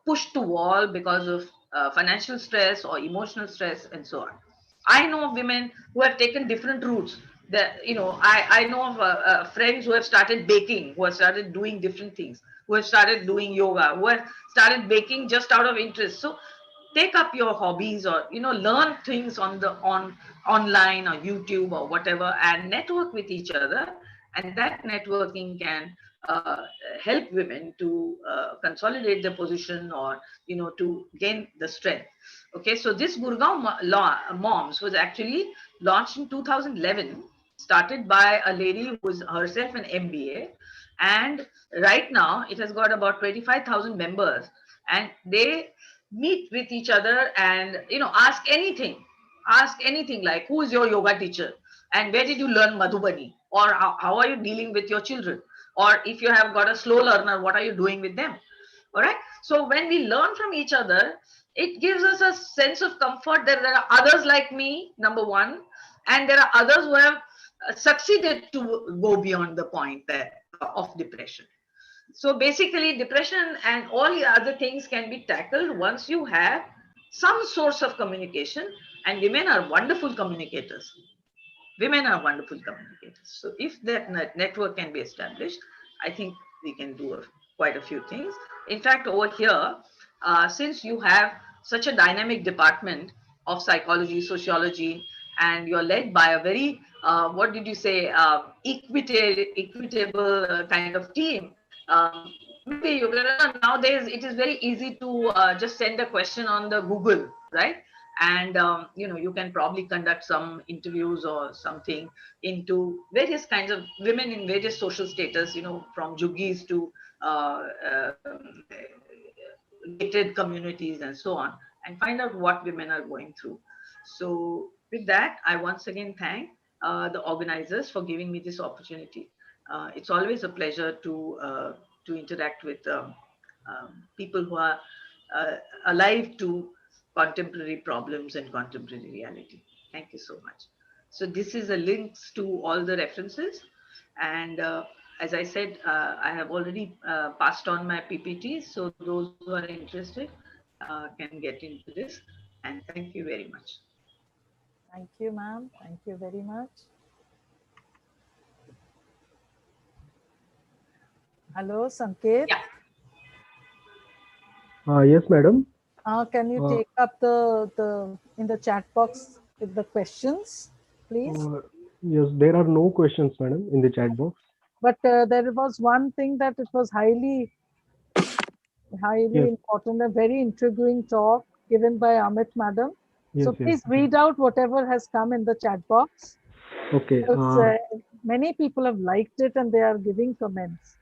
pushed to wall because of financial stress or emotional stress and so on. I know of women who have taken different routes. I know of friends who have started baking, who have started doing different things, who have started doing yoga, who have started baking just out of interest. So take up your hobbies or learn things on online or YouTube or whatever and network with each other, and that networking can help women to consolidate their position or to gain the strength. Okay, so this Gurgaon Moms was actually launched in 2011, started by a lady who was herself an MBA, and right now it has got about 25,000 members, and they meet with each other and ask anything like, who is your yoga teacher and where did you learn Madhubani, or how are you dealing with your children, or if you have got a slow learner, what are you doing with them? All right. So when we learn from each other, it gives us a sense of comfort that there are others like me, number one, and there are others who have succeeded to go beyond the point that of depression. So basically, depression and all the other things can be tackled once you have some source of communication, and women are wonderful communicators. Women are wonderful communicators. So if that network can be established, I think we can do quite a few things. In fact, over here, since you have such a dynamic department of psychology, sociology, and you're led by a very, what did you say, equitable kind of team, maybe you can, nowadays it is very easy to just send a question on the Google, right? And you can probably conduct some interviews or something into various kinds of women in various social status, from juggies to gated communities and so on, and find out what women are going through. So with that, I once again thank the organizers for giving me this opportunity. It's always a pleasure to interact with people who are uh, alive to contemporary problems and contemporary reality. Thank you so much. So this is a links to all the references, and as I said, I have already passed on my PPTs, so those who are interested can get into this. And thank you very much. Thank you, ma'am. Thank you very much. Hello, Sanket. Yeah. Yes, madam. Can you take up the in the chat box with the questions, please? Yes, there are no questions, madam, in the chat box. But there was one thing that it was highly Yes. important, a very intriguing talk given by Amit madam. Yes, So please read out whatever has come in the chat box. Okay. Because, many people have liked it and they are giving comments.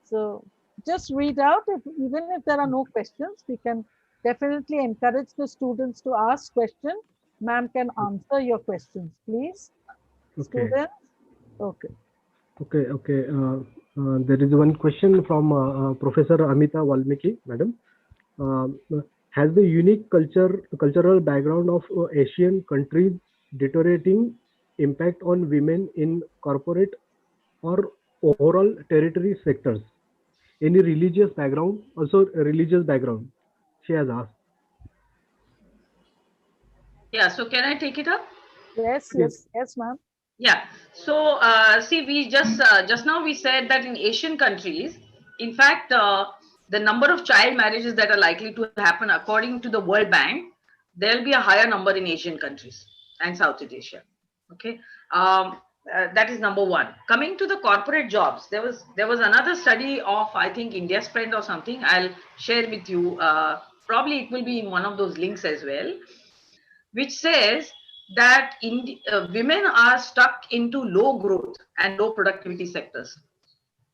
So just read out. Even if there are no questions, we can definitely encourage the students to ask questions. Ma'am can answer your questions, please. Okay. Students? Okay. Okay. There is one question from Professor Amita Valmiki, madam. Has the unique cultural background of Asian countries deteriorating impact on women in corporate or overall territory sectors? Any religious background? Also, religious background, she has asked. Yeah. So can I take it up? Yes, ma'am. Yeah. So see, we just now we said that in Asian countries, in fact, the number of child marriages that are likely to happen according to the World Bank, there'll be a higher number in Asian countries and Southeast Asia. Okay. That is number one. Coming to the corporate jobs, there was another study of, I think, India Spread or something. I'll share with you. Probably it will be in one of those links as well, which says that women are stuck into low growth and low productivity sectors.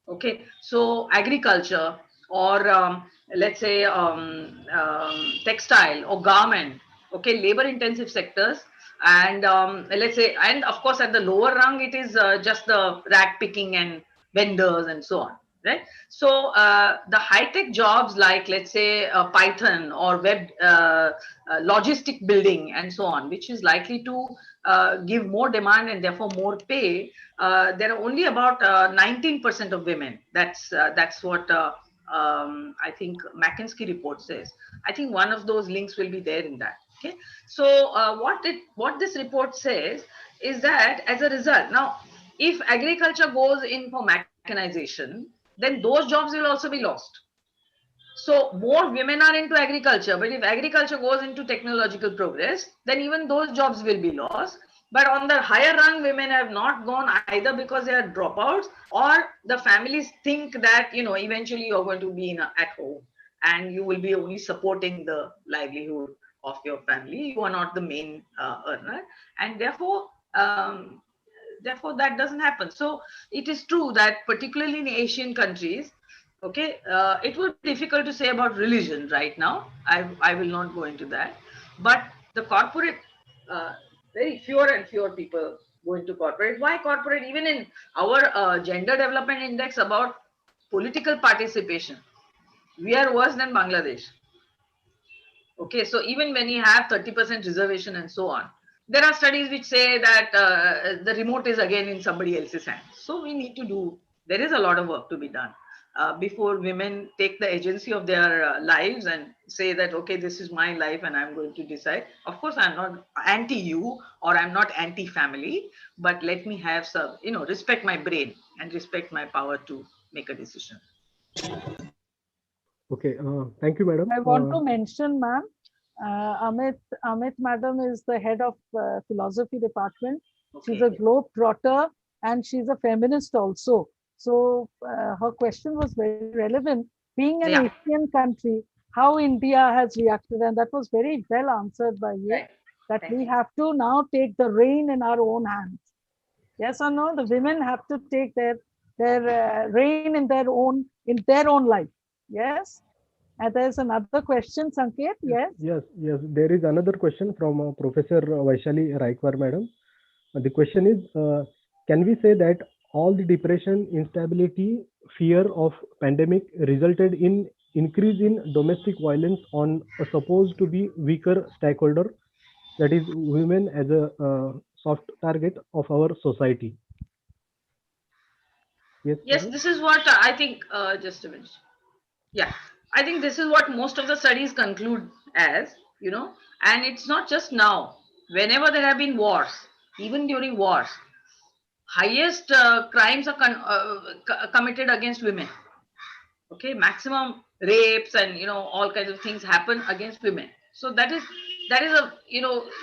Okay, so agriculture or let's say textile or garment, okay, labor intensive sectors, and let's say, and of course at the lower rung it is just the rag picking and vendors and so on, right? So the high tech jobs like, let's say, Python or web logistic building and so on, which is likely to give more demand and therefore more pay, there are only about 19% of women. That's what I think McKinsey report says. I think one of those links will be there in that. Okay, so what this report says is that as a result, now if agriculture goes in for mechanization, then those jobs will also be lost. So more women are into agriculture, but if agriculture goes into technological progress, then even those jobs will be lost. But on the higher rung, women have not gone either because they are dropouts, or the families think that, eventually you're going to be at home and you will be only supporting the livelihood of your family. You are not the main earner, and therefore that doesn't happen. So it is true that particularly in Asian countries, okay, it would be difficult to say about religion right now. I will not go into that, but the corporate, very fewer and fewer people go into corporate. Why corporate? Even in our gender development index about political participation, We are worse than Bangladesh. Okay, so even when you have 30% reservation and so on, there are studies which say that the remote is again in somebody else's hands. So we need to do, there is a lot of work to be done before women take the agency of their lives and say that, okay, this is my life and I'm going to decide. Of course, I'm not anti you or I'm not anti family, but let me have some, respect my brain and respect my power to make a decision. Okay, thank you, madam. I want to mention, ma'am, Amit madam is the head of philosophy department. She's a globe-trotter and she's a feminist also. So her question was very relevant. Being an Asian country, how India has reacted, and that was very well answered by you. Right. That Thank we you. have to now take the reign in our own hands. Yes or no? The women have to take their reign in their own life. Yes. And there's another question, Sanket. Yes. Yes. There is another question from Professor Vaishali Raikwar, madam. The question is, can we say that all the depression, instability, fear of pandemic resulted in increase in domestic violence on a supposed to be weaker stakeholder, that is women as a soft target of our society? Yes. Yes, Madam? this is what I think, just a minute. Yeah, I think this is what most of the studies conclude as, and it's not just now. Whenever there have been wars, even during wars, highest crimes are committed against women. Okay, maximum rapes and all kinds of things happen against women. So that is a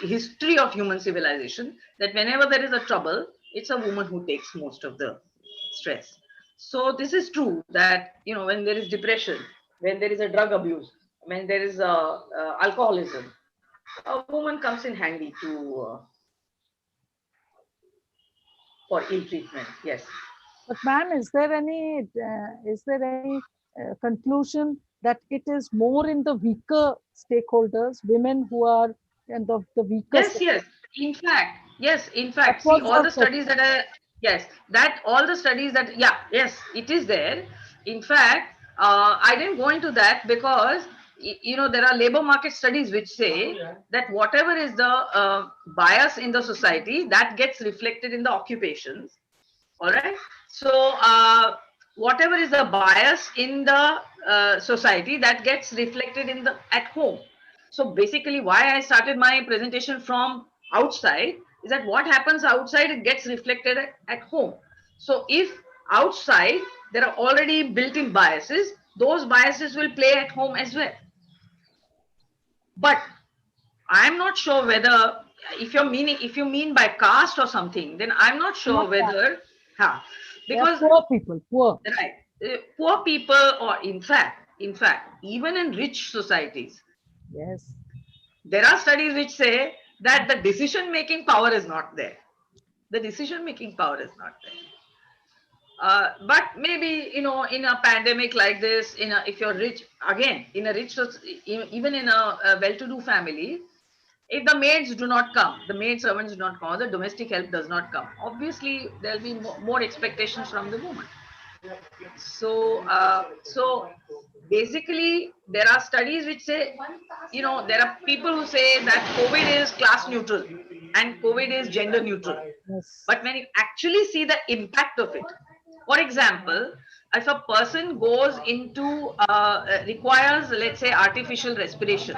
history of human civilization, that whenever there is a trouble, it's a woman who takes most of the stress. So this is true that when there is depression, when there is a drug abuse, when there is alcoholism, a woman comes in handy to for ill treatment. Yes. But ma'am, is there any conclusion that it is more in the weaker stakeholders, women who are in the weaker? Yes. In That fact, see was all her the studies question. that are, yes, that all the studies that, yes, it is there. In fact, I didn't go into that because there are labor market studies which say that whatever is the bias in the society, that gets reflected in the occupations. All right. So whatever is the bias in the society, that gets reflected in the at home. So basically, why I started my presentation from outside is that what happens outside, it gets reflected at home. So if outside there are already built-in biases, those biases will play at home as well. But I'm not sure whether, if you mean by caste or something, then I'm not sure whether, because poor people, poor. right, poor people, or in fact, even in rich societies, yes, there are studies which say that the decision making power is not there. The decision making power is not there. But maybe in a pandemic like this, if you're rich, again in a rich, even in a well-to-do family, if the maids do not come, the maid servants do not come, or the domestic help does not come, obviously there'll be more expectations from the woman. So basically, there are studies which say, there are people who say that COVID is class neutral and COVID is gender neutral. yes. But when you actually see the impact of it, for example, if a person goes into, requires, let's say, artificial respiration,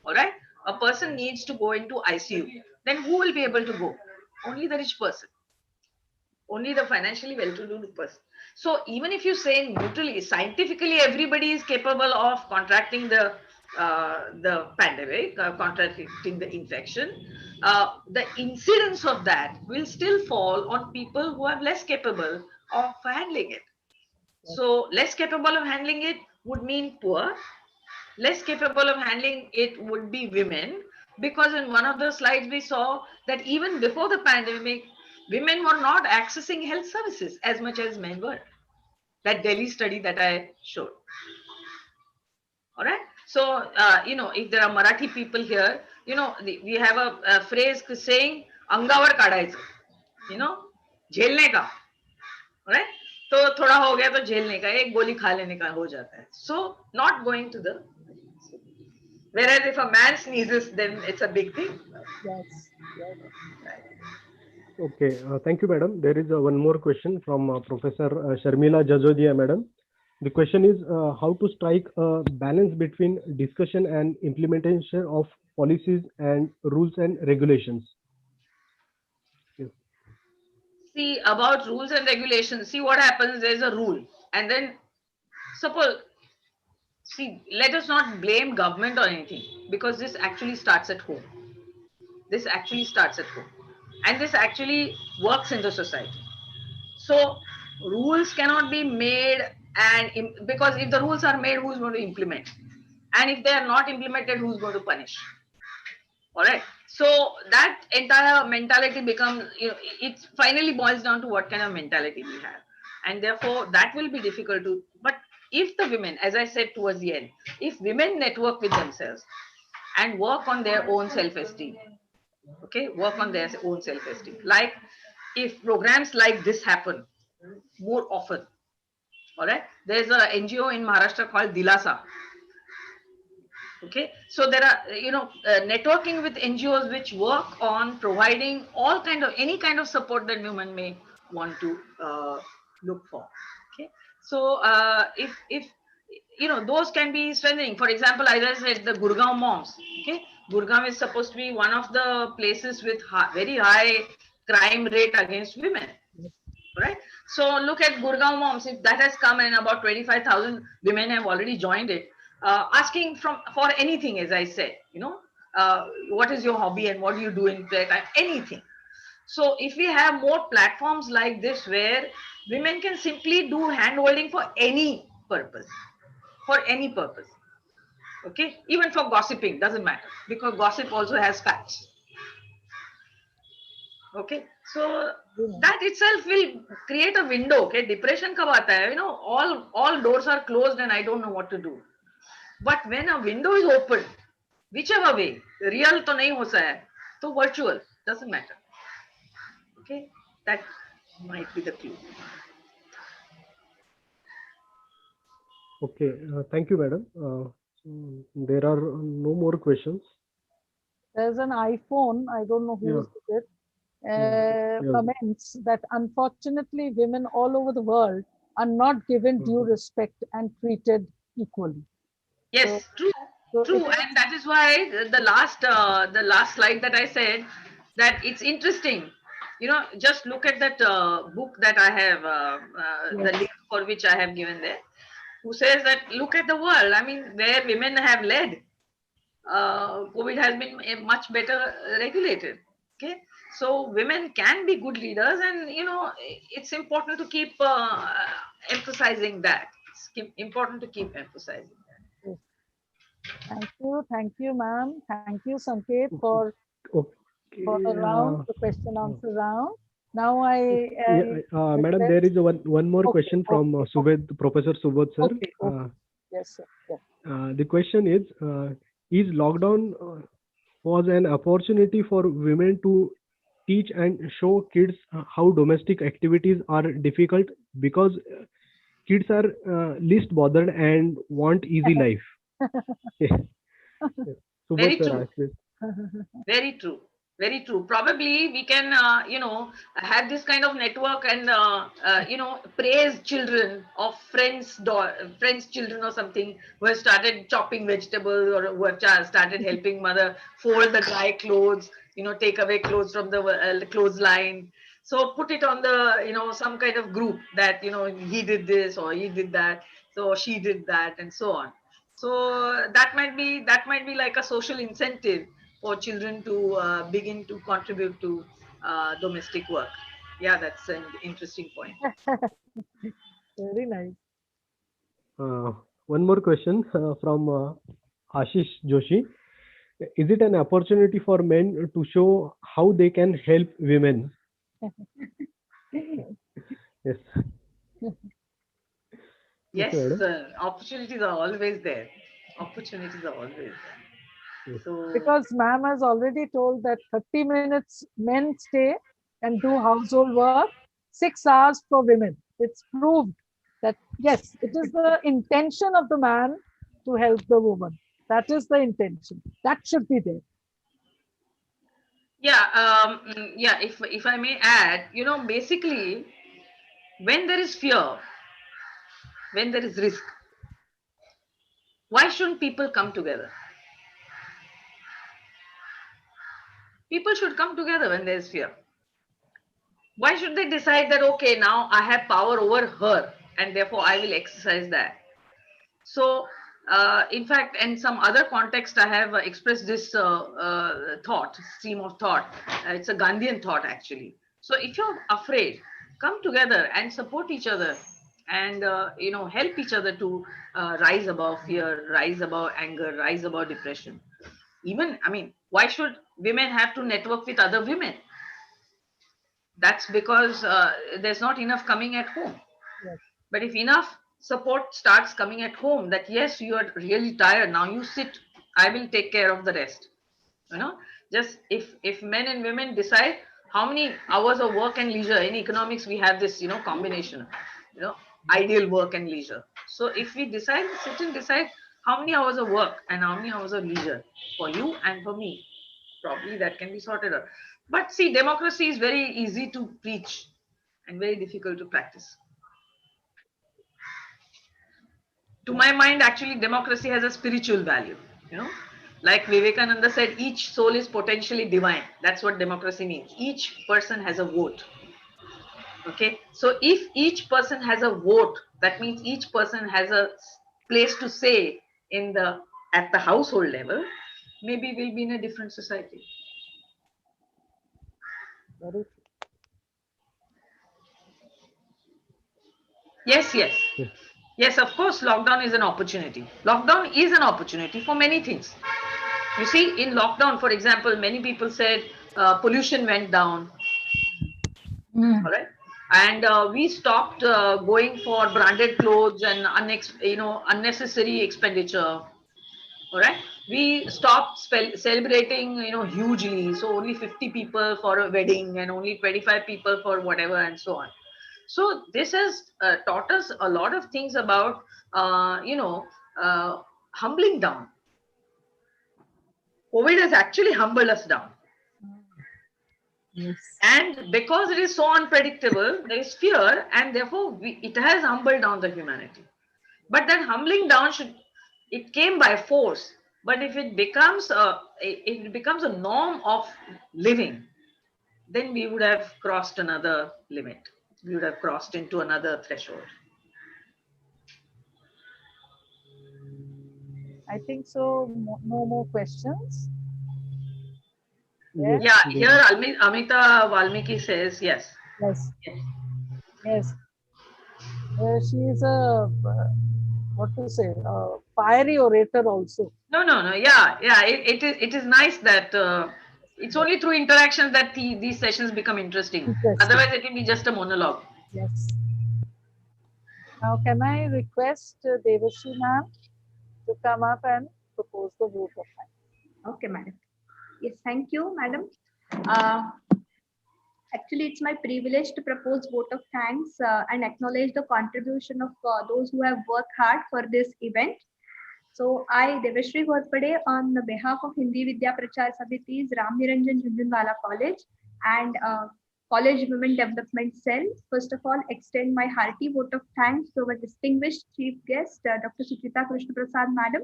all right, a person needs to go into ICU, then who will be able to go? Only the rich person, only the financially well-to-do person. So even if you say neutrally, scientifically, everybody is capable of contracting the pandemic, contracting the infection. The incidence of that will still fall on people who are less capable of handling it. So less capable of handling it would mean poor. Less capable of handling it would be women, because in one of the slides we saw that even before the pandemic, women were not accessing health services as much as men were. That Delhi study that I showed. All right. So, if there are Marathi people here, we have a phrase saying, Angavar kadaitsa, jhelne ka. All right. तो थोड़ा हो गया तो झेलने का, एक गोली खा लेने का हो जाता है. So not going to the, whereas if a man sneezes, then it's a big thing. Yes. Yes. Okay, thank you, madam. There is one more question from Professor Sharmila Jajodia, madam. The question is how to strike a balance between discussion and implementation of policies and rules and regulations. Yes. See, about rules and regulations, see what happens, there's a rule. And then suppose, see, let us not blame government or anything, because this actually starts at home. This actually starts at home. And this actually works in the society. So rules cannot be made, and because if the rules are made, who's going to implement? And if they are not implemented, who's going to punish? All right. So that entire mentality becomes, it finally boils down to what kind of mentality we have. And therefore, that will be difficult to, but if the women, as I said towards the end, if women network with themselves and work on their own self-esteem, okay, work on their own self-esteem. Like if programs like this happen more often, all right, there's a NGO in Maharashtra called Dilasa. Okay, so there are, networking with NGOs which work on providing all kind of, any kind of support that women may want to look for. Okay, so if those can be strengthening. For example, as I said, the Gurgaon moms. Okay, Gurgaon is supposed to be one of the places with very high crime rate against women. Right. So look at Gurgaon moms. If that has come and about 25,000 women have already joined it, asking for anything, as I said, what is your hobby and what do you do in spare time? Anything. So if we have more platforms like this where women can simply do hand holding for any purpose, okay, even for gossiping, doesn't matter, because gossip also has facts. Okay, so that itself will create a window. Okay, depression kab aata hai? All doors are closed and I don't know what to do. But when a window is open, whichever way, real to nahi hosa hai, so virtual, doesn't matter. Okay, that might be the clue. Okay, thank you, madam. There are no more questions. There's an iPhone, I don't know who is it, comments that unfortunately women all over the world are not given due respect and treated equally. Yes, true, and that is why the last slide that I said, that it's interesting. Just look at that book that I have, the link for which I have given there, who says that look at the world. I mean, where women have led, COVID has been much better regulated. Okay, so women can be good leaders, and it's important to keep emphasizing that. It's important to keep emphasizing that. Thank you, ma'am. Thank you, Sanket, for the round, the question answer round. Now madam, there is one more question from Professor Subodh sir. Yes, sir. Yeah. The question is lockdown was an opportunity for women to teach and show kids how domestic activities are difficult, because kids are least bothered and want easy life. Very true. Very true. Very true. Probably we can, have this kind of network and, praise children of friends' children or something who have started chopping vegetables, or who have started helping mother fold the dry clothes, take away clothes from the clothesline. So put it on the, some kind of group that, he did this or he did that, so she did that, and so on. So that might be like a social incentive for children to begin to contribute to domestic work. Yeah, that's an interesting point. Very nice. One more question from Ashish Joshi. Is it an opportunity for men to show how they can help women? Yes. Yes, opportunities are always there. Opportunities are always there. So, because ma'am has already told that 30 minutes men stay and do household work, 6 hours for women. it's proved that yes, it is the intention of the man to help the woman. That is the intention. That should be there. Yeah, yeah. If I may add, basically, when there is fear, when there is risk, why shouldn't people come together? People should come together when there is fear. Why should they decide that, okay, now I have power over her and therefore I will exercise that? So, in fact, in some other context, I have expressed this stream of thought. It's a Gandhian thought, actually. So, if you're afraid, come together and support each other and, help each other to rise above fear, rise above anger, rise above depression. Even, I mean, why should women have to network with other women? That's because there's not enough coming at home. Yes. But if enough support starts coming at home, that yes, you are really tired, now you sit, I will take care of the rest. Just if men and women decide how many hours of work and leisure. In economics we have this combination, ideal work and leisure. So if we sit and decide how many hours of work and how many hours of leisure for you and for me, probably that can be sorted out. But see, democracy is very easy to preach and very difficult to practice. To my mind, actually, democracy has a spiritual value. Like Vivekananda said, each soul is potentially divine. That's what democracy means. Each person has a vote. Okay, so if each person has a vote, that means each person has a place to say at the household level. Maybe we'll be in a different society. Very true. Yes, yes. Yes, of course, lockdown is an opportunity. Lockdown is an opportunity for many things. You see, in lockdown, for example, many people said pollution went down. All right. And we stopped going for branded clothes and unnecessary expenditure. All right. We stopped celebrating, hugely. So only 50 people for a wedding and only 25 people for whatever and so on. So this has taught us a lot of things about, humbling down. COVID has actually humbled us down. Yes. And because it is so unpredictable, there is fear, and therefore it has humbled down the humanity. But that humbling down it came by force. But if it becomes a norm of living, then we would have crossed another limit. We would have crossed into another threshold. I think so. No more questions. Yes. Yeah, here Amita Valmiki says yes. Yes. Yes. She is a what to say, a fiery orator also. No. Yeah. It is nice that it's only through interactions that these sessions become interesting. Otherwise, it will be just a monologue. Yes. Now, can I request Devashri ma'am to come up and propose the vote of thanks? Okay, madam. Yes, thank you, madam. Actually, it's my privilege to propose vote of thanks and acknowledge the contribution of those who have worked hard for this event. So I, Devashri Ghorpade, on behalf of Hindi Vidya Prachar Samiti's Ram Niranjan Jhunjhunwala College and College Women Development Cell, first of all, extend my hearty vote of thanks to our distinguished chief guest, Dr. Suchita Krishna Prasad, madam,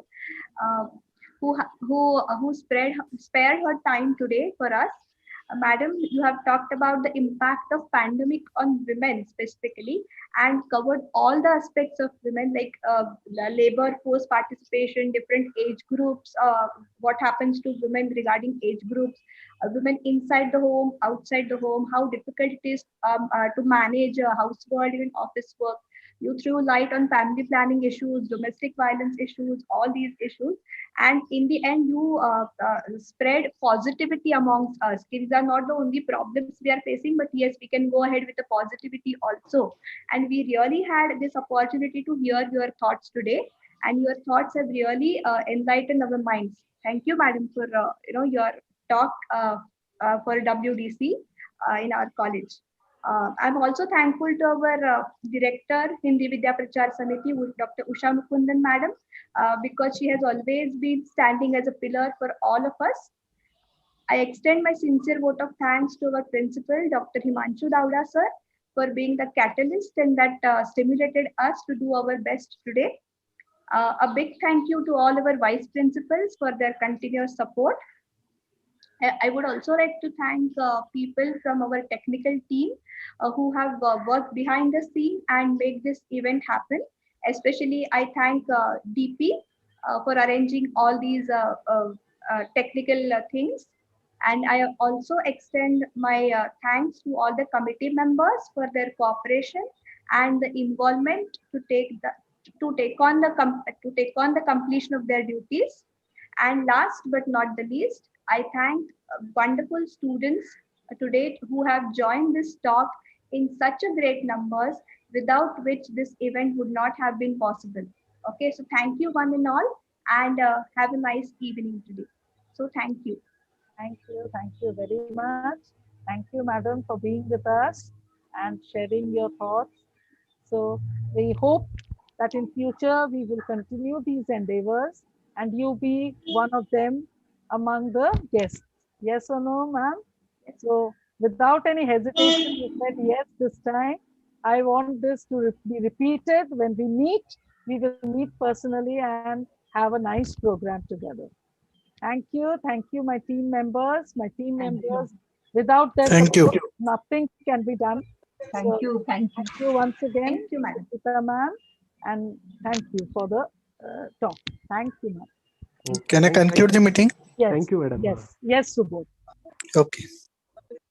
who spared her time today for us. Madam, you have talked about the impact of pandemic on women specifically and covered all the aspects of women like labor force participation, different age groups, what happens to women regarding age groups, women inside the home, outside the home, how difficult it is to manage household, even office work. You threw light on family planning issues, domestic violence issues, all these issues. And in the end, you spread positivity amongst us. These are not the only problems we are facing, but yes, we can go ahead with the positivity also. And we really had this opportunity to hear your thoughts today. And your thoughts have really enlightened our minds. Thank you, madam, for your talk for WDC in our college. I'm also thankful to our director, Hindi Vidya Prachar Samiti, Dr. Usha Mukundan Madam, because she has always been standing as a pillar for all of us. I extend my sincere vote of thanks to our principal, Dr. Himanshu Dauda sir, for being the catalyst and that stimulated us to do our best today. A big thank you to all our vice principals for their continuous support. I would also like to thank people from our technical team who have worked behind the scene and make this event happen. Especially, I thank DP for arranging all these technical things. And I also extend my thanks to all the committee members for their cooperation and the involvement to take on the completion of their duties. And last but not the least, I thank wonderful students to date who have joined this talk in such a great numbers, without which this event would not have been possible. Okay, so thank you one and all, and have a nice evening today. So thank you. Thank you very much. Thank you, madam, for being with us and sharing your thoughts. So we hope that in future we will continue these endeavors and you be one of them among the guests. Yes or no, ma'am? So without any hesitation, you said yes this time. I want this to be repeated. When we meet, we will meet personally and have a nice program together. Thank you, my team members. My team members, without their support, nothing can be done. Thank you. Thank you once again, Thank you, madam. Sita ma'am, and thank you for the talk. Thank you, ma'am. Can I conclude the meeting? Yes. Thank you, madam. Yes. Yes, Subodh. Okay.